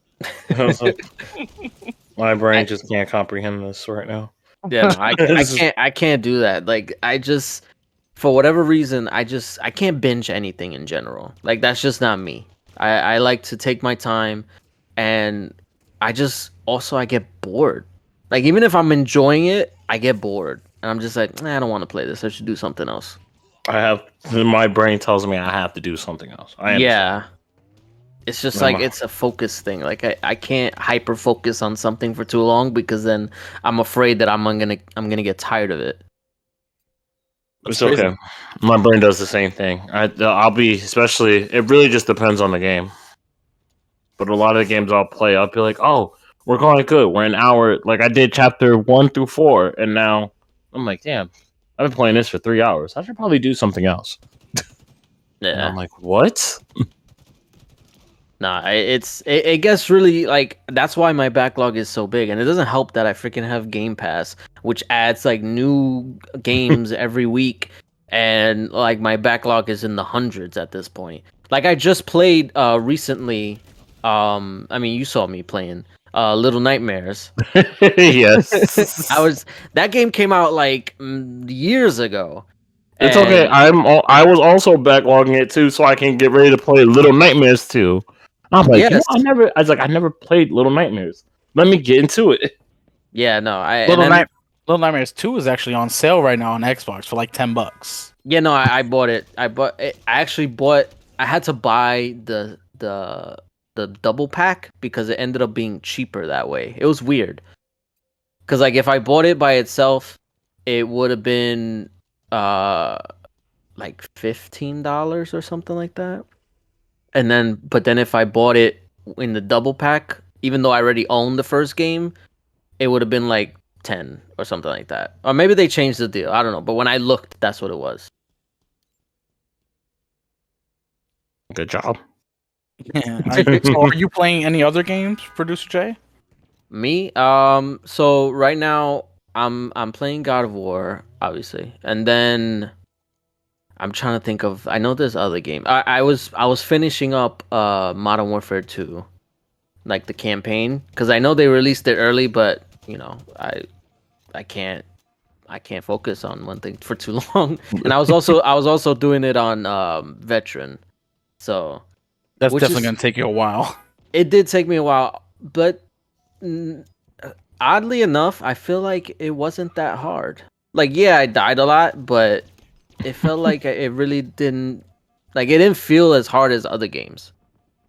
My brain just can't comprehend this right now. Yeah, no, I can't do that. Like for whatever reason, I can't binge anything in general. Like that's just not me. I like to take my time, and I get bored. Like even if I'm enjoying it, I get bored, and I'm just like, I don't want to play this. I should do something else. My brain tells me I have to do something else. Yeah. It's just like it's a focus thing. Like I can't hyper focus on something for too long because then I'm afraid that I'm gonna get tired of it. It's okay. My brain does the same thing. I'll be especially. It really just depends on the game. But a lot of the games I'll play, I'll be like, oh, we're going good. We're an hour. Like I did chapter 1 through 4, and now I'm like, damn, I've been playing this for 3 hours. I should probably do something else. Yeah. And I'm like, what? Nah, it gets really like that's why my backlog is so big, and it doesn't help that I freaking have Game Pass, which adds like new games every week, and like my backlog is in the hundreds at this point. Like I just played recently. I mean, you saw me playing Little Nightmares. Yes, that game came out like years ago. It's okay. I was also backlogging it too, so I can get ready to play Little Nightmares too. I'm like, yes. I never played Little Nightmares. Let me get into it. Yeah, no, Little Nightmares 2 is actually on sale right now on Xbox for like $10. Yeah, no, I bought it. I actually bought. I had to buy the double pack because it ended up being cheaper that way. It was weird. Cause like if I bought it by itself, it would have been like $15 or something like that. But then if I bought it in the double pack, even though I already owned the first game, it would have been like 10 or something like that. Or maybe they changed the deal. I don't know. But when I looked, that's what it was. Good job. Yeah. So are you playing any other games, Producer J? Me? So right now I'm playing God of War, obviously. And then I'm trying to think of I know there's other game. I was finishing up Modern Warfare 2. Like the campaign. Because I know they released it early, but you know, I can't focus on one thing for too long. And I was also doing it on veteran. So that's definitely gonna take you a while. It did take me a while, but oddly enough, I feel like it wasn't that hard. Like, yeah, I died a lot, but it felt like it really didn't. Like, it didn't feel as hard as other games.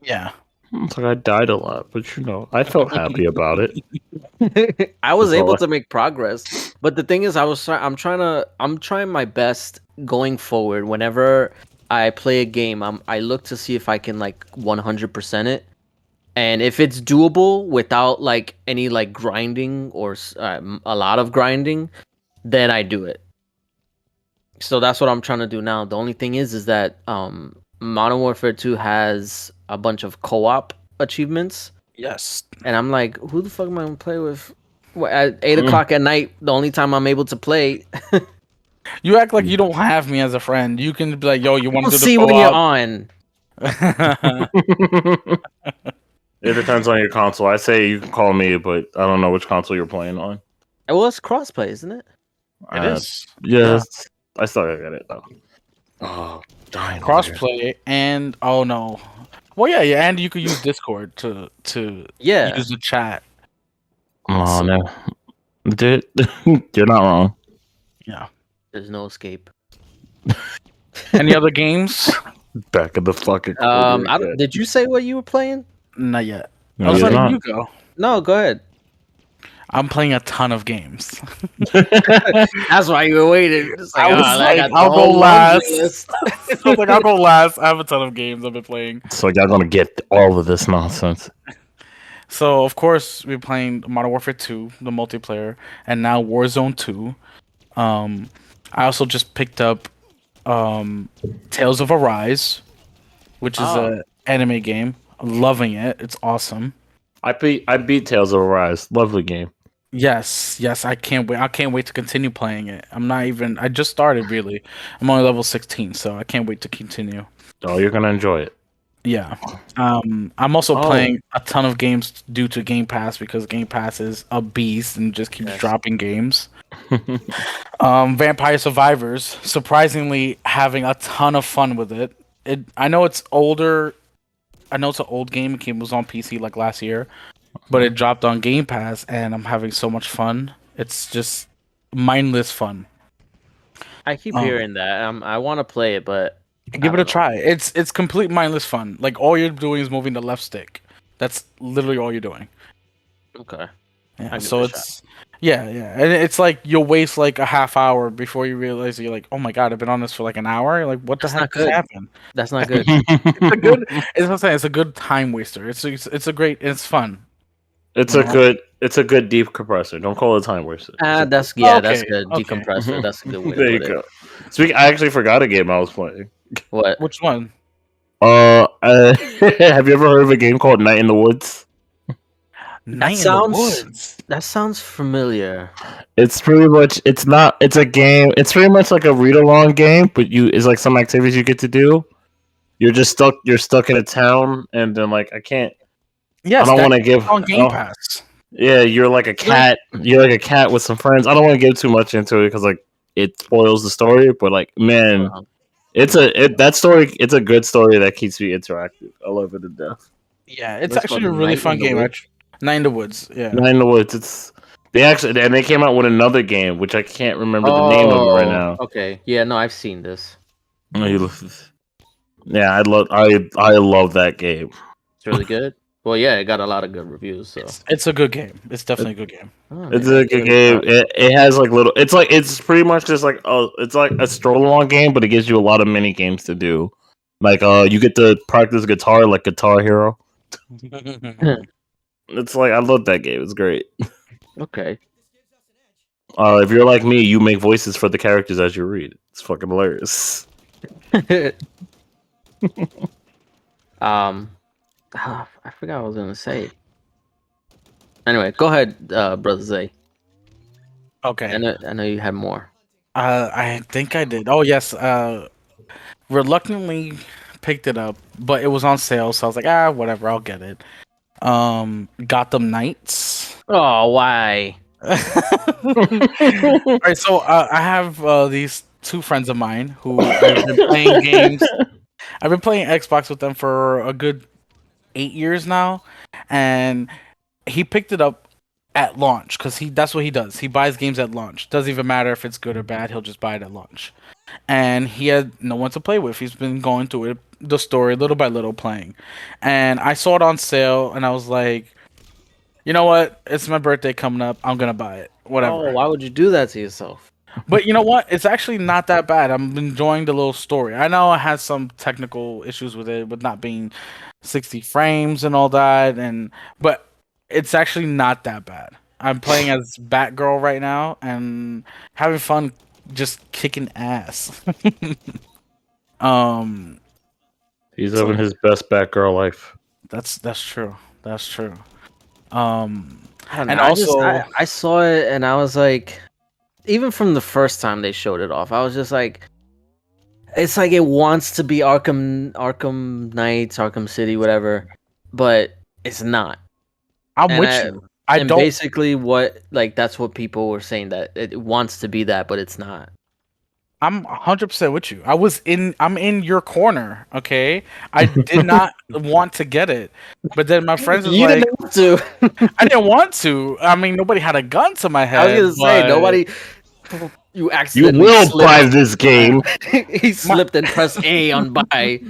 Yeah. It's like I died a lot, but you know, I felt happy about it. I was able to make progress, but the thing is, I'm trying my best going forward. Whenever I play a game, I look to see if I can like 100% it, and if it's doable without like any like grinding or a lot of grinding, then I do it. So that's what I'm trying to do now. The only thing is that Modern Warfare 2 has a bunch of co-op achievements. Yes. And I'm like, who the fuck am I gonna play with? At 8 o'clock at night, the only time I'm able to play. You act like you don't have me as a friend. You can be like, yo, you want to do the see co-op? when you're on. It depends on your console. I say you can call me, but I don't know which console you're playing on. Well, it's crossplay, isn't it? It is. Yes. Yeah. I still gotta get it though. Oh, dying. Crossplay and oh no. Well, yeah, and you could use Discord to use the chat. Oh no, dude, you're not wrong. Yeah, there's no escape. Any other games? Back of the fucking. Did you say what you were playing? Not yet. No, I was letting you go. No, go ahead. I'm playing a ton of games. That's why you were waiting. I'll go last. I was like, I'll go last. I have a ton of games I've been playing. So y'all gonna get all of this nonsense. So of course we're playing Modern Warfare 2, the multiplayer, and now Warzone 2. I also just picked up Tales of Arise, which is an anime game. I'm loving it. It's awesome. I beat Tales of Arise. Lovely game. Yes, I can't wait. I can't wait to continue playing it. I just started really. I'm only level 16, so I can't wait to continue. Oh, you're gonna enjoy it. Yeah. I'm also playing a ton of games due to Game Pass because Game Pass is a beast and just keeps dropping games. Vampire Survivors, surprisingly having a ton of fun with it. I know it's older. I know it's an old game. It was on PC like last year, but it dropped on Game Pass, and I'm having so much fun. It's just mindless fun. I keep hearing that. I want to play it, but give it a try. It's complete mindless fun. Like all you're doing is moving the left stick. That's literally all you're doing. Okay. Yeah. So it's yeah, and it's like you'll waste like a half hour before you realize you're like, oh my god, I've been on this for like an hour. You're like, what the heck just happened? That's not good. It's a good. It's what I'm saying. It's a good time waster. It's a great. It's fun. It's a good deep compressor. Don't call it time waster. That's good. Decompressor. That's a good way to there you go. I actually forgot a game I was playing. What? Which one? Have you ever heard of a game called Night in the Woods? That sounds familiar. It's pretty much. It's not. It's a game. It's pretty much like a read along game, but it's like some activities you get to do. You're just stuck. You're stuck in a town, and then like I can't. Yes, I don't want to give on Game Pass. Yeah, you're like a cat. You're like a cat with some friends. I don't want to give too much into it because like it spoils the story. But like, man, that story. It's a good story that keeps me interactive. I love it to death. Yeah, it's actually a really fun game. Night in the Woods. Yeah, Night in the Woods. They came out with another game which I can't remember the name of it right now. Okay, yeah, no, I've seen this. Yeah, I love that game. It's really good. Well, yeah, it got a lot of good reviews. So it's a good game. It's definitely a good game. It's a good game. It has like little. It's pretty much just like it's like a stroll along game, but it gives you a lot of mini games to do. Like you get to practice guitar, like Guitar Hero. It's like I love that game. It's great. Okay. If you're like me, you make voices for the characters as you read. It's fucking hilarious. I forgot what I was gonna say. Anyway, go ahead, Brother Zay. Okay. I know you had more. I think I did. Oh yes. Reluctantly picked it up, but it was on sale, so I was like, whatever, I'll get it. Gotham Knights. Oh, why? All right, so I have these two friends of mine who I've been playing games. I've been playing Xbox with them for a good 8 years now, and he picked it up at launch because that's what he does. He buys games at launch. Doesn't even matter if it's good or bad. He'll just buy it at launch. And he had no one to play with. He's been going through the story little by little playing. And I saw it on sale, and I was like, you know what? It's my birthday coming up. I'm gonna buy it. Whatever. Oh, why would you do that to yourself? But you know what? It's actually not that bad. I'm enjoying the little story. I know it has some technical issues with it, with not being 60 frames and all that, but it's actually not that bad. I'm playing as Batgirl right now and having fun, just kicking ass. He's living his best Batgirl life. That's true. That's true. And also, I saw it and I was like, even from the first time they showed it off, I was just like, it's like it wants to be Arkham Knights, Arkham City, whatever, but it's not. I'm with you. Basically that's what people were saying, that it wants to be that, but it's not. I'm 100% with you. I'm in your corner, okay? I did not want to get it. But then my friends was like, didn't want to. I didn't want to. I mean, nobody had a gun to my head. I was gonna say, nobody. You accidentally. You will buy this game. He slipped and pressed A on buy.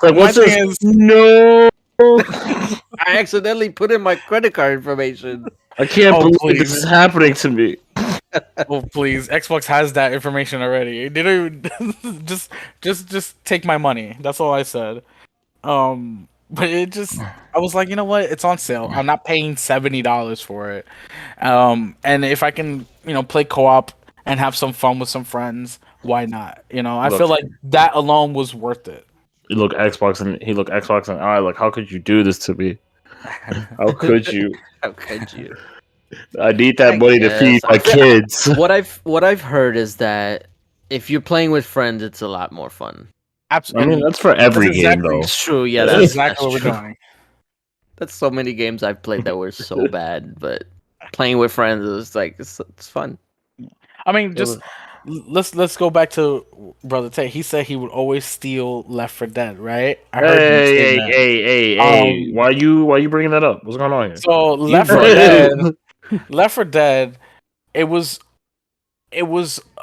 Like, what's this? No. I accidentally put in my credit card information. I can't believe this is happening to me. Oh please! Xbox has that information already. They don't even, just take my money. That's all I said. But I was like, you know what? It's on sale. I'm not paying $70 for it. And if I can, play co-op and have some fun with some friends, why not? I feel like that alone was worth it. He looked Xbox and I like, how could you do this to me? How could you? How could you? I need that money to feed my kids. What I've heard is that if you're playing with friends, it's a lot more fun. Absolutely. I mean, that's for every game, though. It's true. Yeah, That's that's exactly what we're true. doing. That's so many games I've played that were so bad, but playing with friends is like it's fun. I mean, just let's go back to Brother Tay. He said he would always steal Left 4 Dead, right? I heard him say Hey, that. hey! Why you bringing that up? What's going on here? So You brought it Left 4 Dead, it was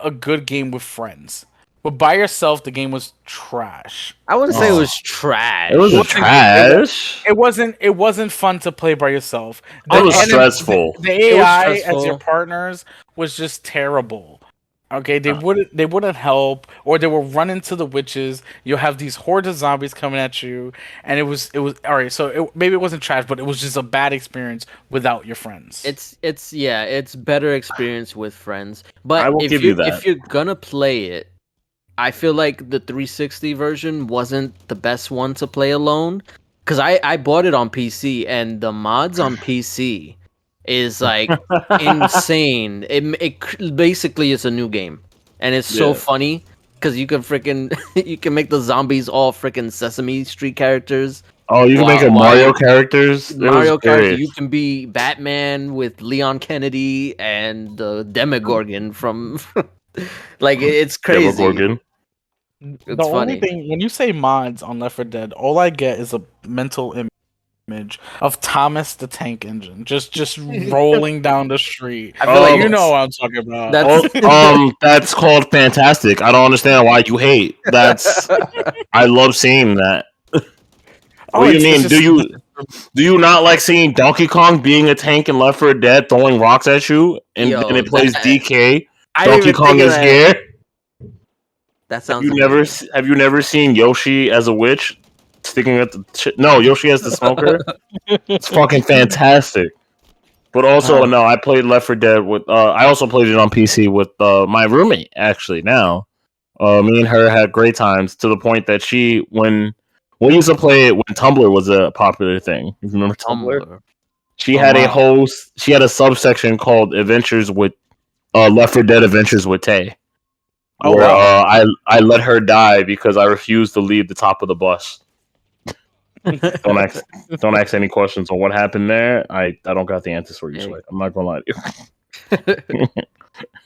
a good game with friends, but by yourself, the game was trash. I wouldn't say it was trash. It was trash. It wasn't fun to play by yourself. It was stressful. The AI as your partners was just terrible. Okay, they wouldn't help, or they will run into the witches. You'll have these horde of zombies coming at you, and it was all right. So maybe it wasn't trash, but it was just a bad experience without your friends. It's better experience with friends. But I will give you that. If you're gonna play it, I feel like the 360 version wasn't the best one to play alone. Because I bought it on PC, and the mods on PC is like insane. It basically is a new game, and it's so funny because you can make the zombies all freaking Sesame Street characters. Oh, you can make Mario characters. Mario character. You can be Batman with Leon Kennedy and the Demogorgon from. Like it's crazy. Demogorgon. The only thing when you say mods on Left 4 Dead, all I get is a mental image of Thomas the Tank Engine just rolling down the street. I feel like you know what I'm talking about. That's called fantastic. I don't understand why you hate. I love seeing that. What do you mean? Do you not like seeing Donkey Kong being a tank in Left 4 Dead, throwing rocks at you, and it plays DK? Donkey Kong is here. That sounds. Have you never seen Yoshi as a witch sticking at the? No, Yoshi as the smoker. It's fucking fantastic. But also, no, I played Left 4 Dead with. I also played it on PC with my roommate. Actually, now, me and her had great times to the point that when we used to play it when Tumblr was a popular thing. You remember Tumblr? She had She had a subsection called Adventures with Left 4 Dead Adventures with Tay. Where I let her die because I refused to leave the top of the bus. Don't ask any questions on what happened there. I don't got the answers for you, so I'm not gonna lie to you.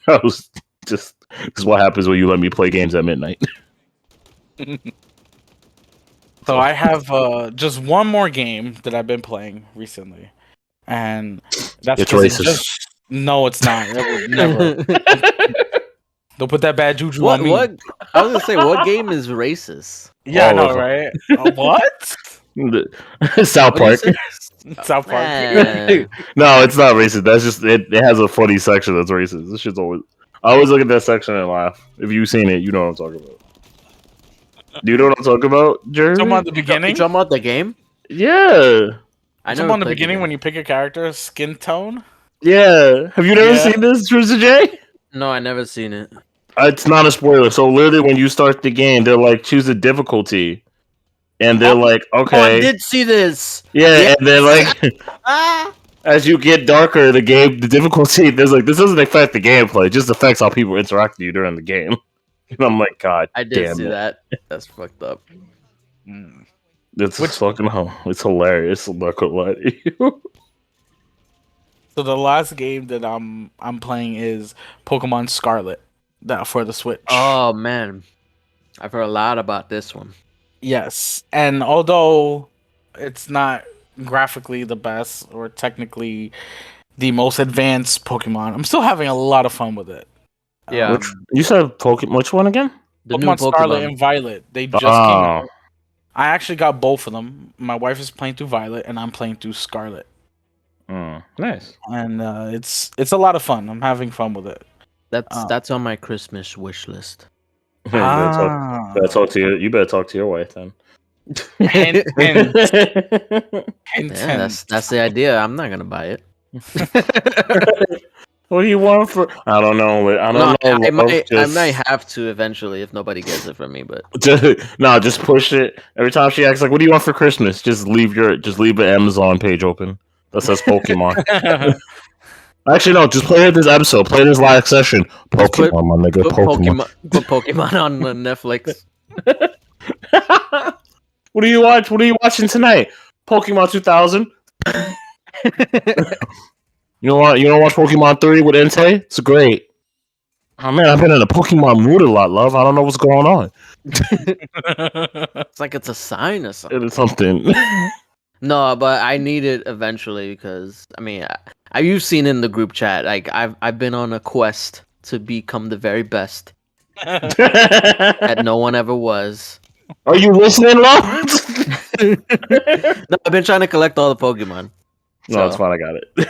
I was this is what happens when you let me play games at midnight. So I have just one more game that I've been playing recently, and that's it's racist. No, it's not. Never. Don't put that bad juju on me. What? I was gonna say, what game is racist? Yeah, I know, right? What? South Park. South Park. No, it's not racist. That's just it has a funny section that's racist. This shit's always. I always look at that section and laugh. If you've seen it, you know what I'm talking about. Do you know what I'm talking about, Jeremy? Talking about the beginning? You talking about the game? Yeah. I know. On the beginning when you pick a character, skin tone. Yeah. Have you never seen this, Producer J? No, I never seen it. It's not a spoiler. So literally, when you start the game, they're like, choose a difficulty, and they're like, okay. I did see this. Yeah, and then like, as you get darker, the difficulty, there's like, this doesn't affect the gameplay. It just affects how people interact with you during the game. And I'm like, God, I did see that. That's fucked up. It's fucking it's hilarious. I'm not gonna lie to you. So the last game that I'm playing is Pokemon Scarlet, that for the Switch. Oh man, I've heard a lot about this one. Yes, and although it's not graphically the best or technically the most advanced Pokemon, I'm still having a lot of fun with it. Yeah. You said Pokemon. Which one again? The new Scarlet and Violet. They just came out. I actually got both of them. My wife is playing through Violet, and I'm playing through Scarlet. Nice. And it's a lot of fun. I'm having fun with it. That's on my Christmas wish list. You better talk to your wife then. Hint. Yeah, that's the idea. I'm not gonna buy it. What do you want for? I don't know. I might have to eventually if nobody gets it from me. But just push it. Every time she asks, like, "What do you want for Christmas?" Just leave an Amazon page open that says Pokemon. Actually, no. Just play this episode. Play this live session. Pokemon, my nigga. Pokemon. Put Pokemon on Netflix. What do you watch? What are you watching tonight? Pokemon 2000. You don't watch Pokemon 3 with Entei? It's great. Oh man, I've been in a Pokemon mood a lot, love. I don't know what's going on. It's like it's a sign or something. It is something. No, but I need it eventually because I mean, you've seen in the group chat. Like I've been on a quest to become the very best that no one ever was. Are you listening, love? No, I've been trying to collect all the Pokemon. No, it's fine. I got it.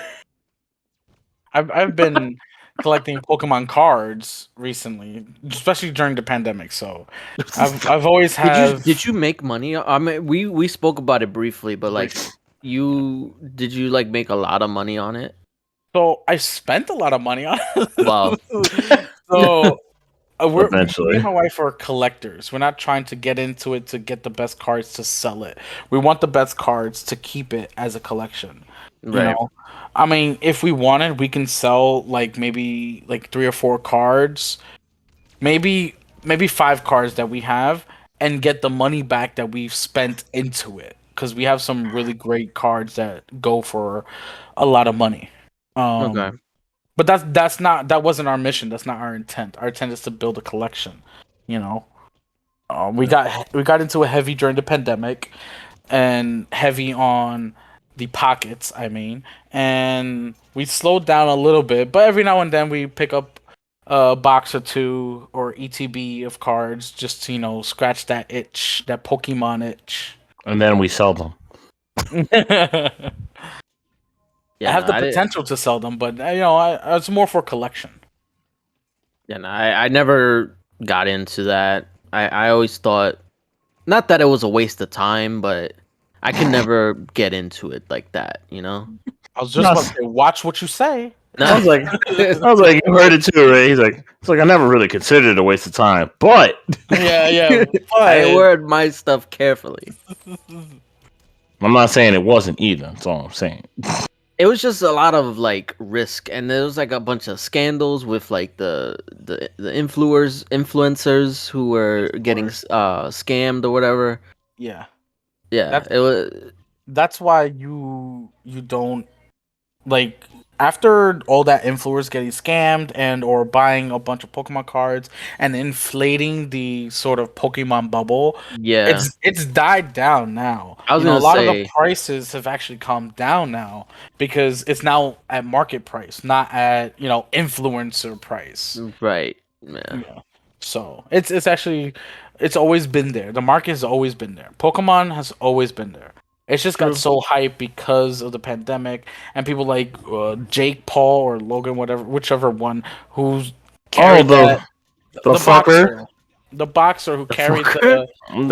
I've been collecting Pokemon cards recently, especially during the pandemic. So I've always have. Did you make money? I mean, we spoke about it briefly, but like, did you like make a lot of money on it? So I spent a lot of money on it. Wow. So Eventually. me and my wife are collectors. We're not trying to get into it to get the best cards to sell it. We want the best cards to keep it as a collection. Right. You know? I mean, if we wanted, we can sell like maybe like 3 or 4 cards, maybe 5 cards that we have, and get the money back that we've spent into it. Because we have some really great cards that go for a lot of money. Okay. But that wasn't our mission. That's not our intent. Our intent is to build a collection. You know, we got into it heavy during the pandemic, and heavy on the pockets. I mean, and we slowed down a little bit, but every now and then we pick up a box or two or ETB of cards just to scratch that itch, that Pokemon itch. And then we sell them. I have the potential to sell them, but it's more for collection. Yeah, no, I never got into that. I always thought, not that it was a waste of time, but I could never get into it like that. I was just about to say, watch what you say. I was like, you heard it too, right? He's like, it's like I never really considered it a waste of time, but yeah. I word my stuff carefully. I'm not saying it wasn't either. That's all I'm saying. It was just a lot of like risk, and there was like a bunch of scandals with like the influencers who were getting scammed or whatever. Yeah. It was. That's why you don't like, after all that influencers getting scammed and or buying a bunch of Pokemon cards and inflating the sort of Pokemon bubble. Yeah, it's died down now. I was a gonna lot say, of the prices have actually come down now because it's now at market price, not at influencer price. Right. Yeah. So it's actually, it's always been there. The market has always been there. Pokemon has always been there. It's just got so hyped because of the pandemic and people like Jake Paul or Logan, whichever one, who's carried the fucker. The boxer who carried the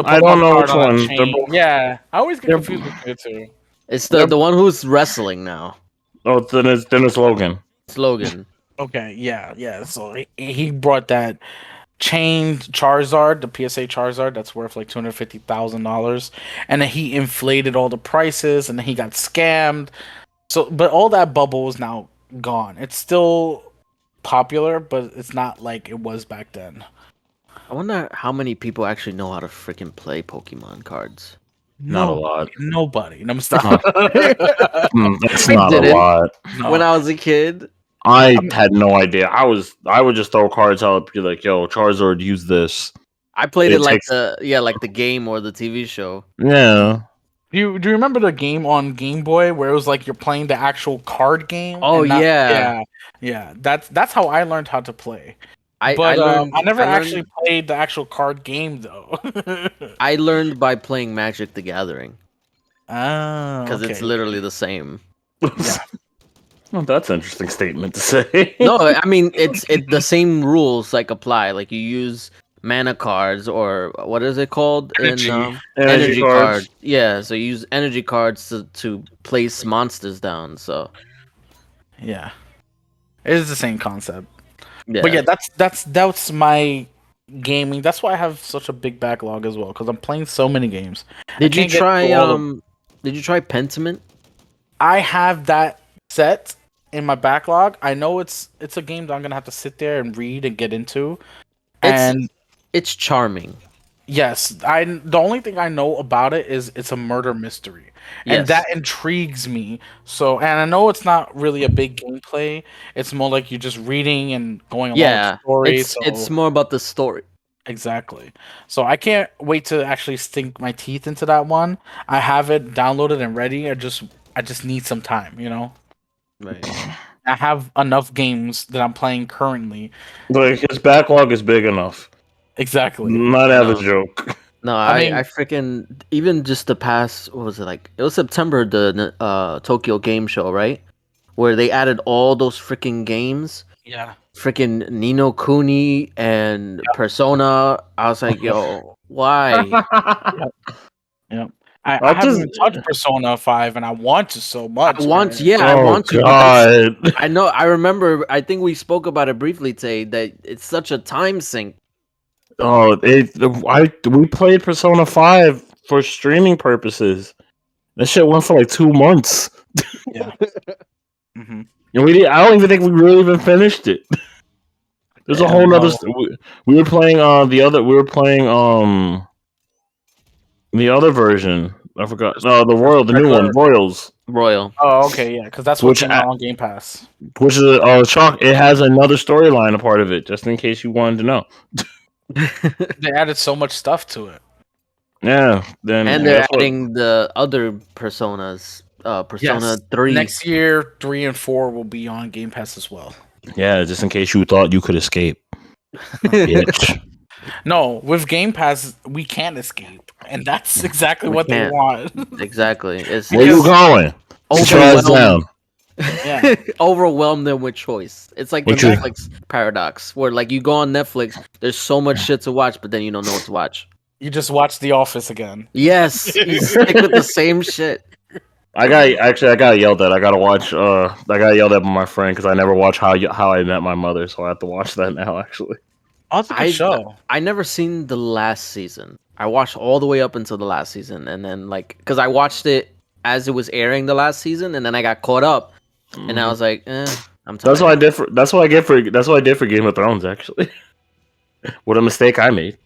I don't know which one. Yeah, I always get confused with the two. It's the one who's wrestling now. Oh, then it's Logan. It's Logan. Okay, yeah. So he brought that chained Charizard, the PSA Charizard, that's worth like $250,000, and then he inflated all the prices, and then he got scammed. So, but all that bubble is now gone. It's still popular, but it's not like it was back then. I wonder how many people actually know how to freaking play Pokemon cards. Not a lot. Nobody. I'm stop. That's not a lot. No. When I was a kid, I had no idea. I would just throw cards out, be like, "Yo, Charizard, use this." I played it like the game or the TV show. Yeah. Do you remember the game on Game Boy where it was like you're playing the actual card game? Oh yeah. That's how I learned how to play. I never actually played the actual card game though. I learned by playing Magic the Gathering. Because it's literally the same. Yeah. Well, that's an interesting statement to say. No, I mean it's the same rules like apply. Like you use mana cards or what is it called? Energy cards. Yeah, so you use energy cards to place monsters down. So yeah, it is the same concept. Yeah. But yeah, that's my gaming. That's why I have such a big backlog as well, because I'm playing so many games. Did you try Pentiment? I have that set in my backlog. I know it's a game that I'm gonna have to sit there and read and get into. It's charming. Yes, the only thing I know about it is it's a murder mystery, and Yes. that intrigues me. So, and I know it's not really a big gameplay. It's more like you're just reading and going along with the Yeah. story. It's So, more about the story. exactly. So I can't wait to actually sink my teeth into that one. I have it downloaded and ready. I just need some time, you know. Right. I have enough games that I'm playing currently. Like his backlog is big enough. Exactly. Not I have a know. joke. No, I I mean, freaking even just the past, what was it like? It was September, the Tokyo Game Show, right? Where they added all those freaking games, yeah. freaking Nino Kuni and Persona. I was like, yo, why? Yep. Yep. I I'll haven't just. even touched Persona 5 and I want to so much, man. I Oh want to, but that's God. I know I remember I think we spoke about it briefly today that it's such a time sink. Oh, we played Persona 5 for streaming purposes. That shit went for like 2 months, Yeah. Hmm. and I don't even think we really even finished it. There's a Yeah, whole nother. no. We were playing the other. We were playing the other version. I forgot. Just No, the new one, regular. Royals, Royal. Oh, okay, yeah, because that's what which came out on Game Pass. which is shock. It has another storyline a part of it, just in case you wanted to know. They added so much stuff to it. Yeah. Then And they're guess what? adding the other personas. Persona Yes. 3. Next year, 3 and 4 will be on Game Pass as well. Yeah, just in case you thought you could escape, bitch. No, with Game Pass, we can't escape, and that's exactly We what they can't. want. Exactly. It's Where you Because- going? Try us down. Yeah. Overwhelm them with choice. It's like the What you- Netflix paradox, where like you go on Netflix, there's so much shit to watch, but then you don't know what to watch. You just watch The Office again. Yes, you stick with the same shit. I got yelled at. I got yelled at by my friend because I never watched How I Met My Mother, so I have to watch that now. Actually, Oh, it's a good show. I never seen the last season. I watched all the way up until the last season, and then like, cause I watched it as it was airing the last season, and then I got caught up, and I was like, I'm tired. That's what I did for. That's what I did for Game of Thrones. Actually, what a mistake I made.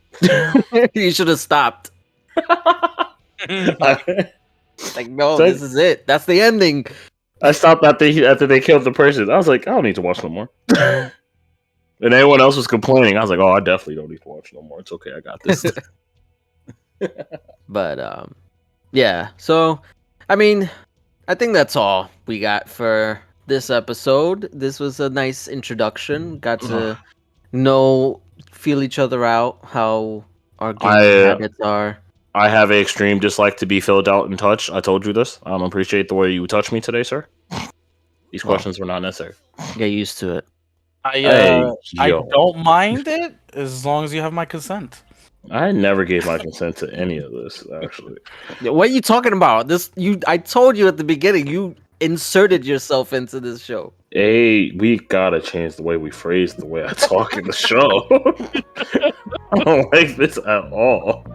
You should have stopped. Like, no, So- this is it. That's the ending. I stopped after they killed the person. I was like, I don't need to watch no more. And everyone else was complaining. I was like, oh, I definitely don't need to watch no more. It's okay, I got this. But yeah. So, I mean, I think that's all we got for this episode. This was a nice introduction. Got to feel each other out, how our gaming habits are. I have an extreme dislike to be filled out and touched. I told you this. I don't appreciate the way you touched me today, sir. These questions were not necessary. Get used to it. I yo. don't mind it as long as you have my consent. I never gave my consent to any of this, actually. What are you talking about? I told you at the beginning, you inserted yourself into this show. Hey, we gotta change the way we phrase the way I talk in the show. I don't like this at all.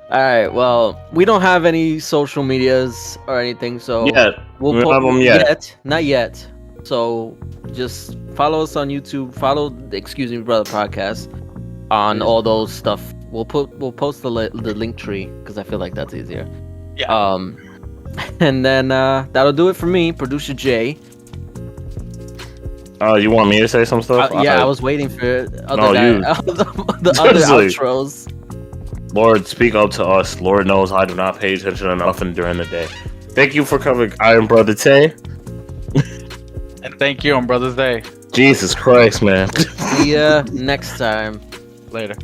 All right. Well, we don't have any social medias or anything, so We don't have them yet. Not yet. So just follow us on YouTube. Follow the Excuse Me Brother podcast on all those stuff. We'll post the link tree because I feel like that's easier. Yeah. And then that'll do it for me, Producer J. You want me to say some stuff? I was waiting for you. the other outros. Lord, speak up to us. Lord knows I do not pay attention to nothing during the day. Thank you for coming. I am Brother Tay. And thank you, I'm Brother Zay. Jesus Christ, man. See ya next time. Later.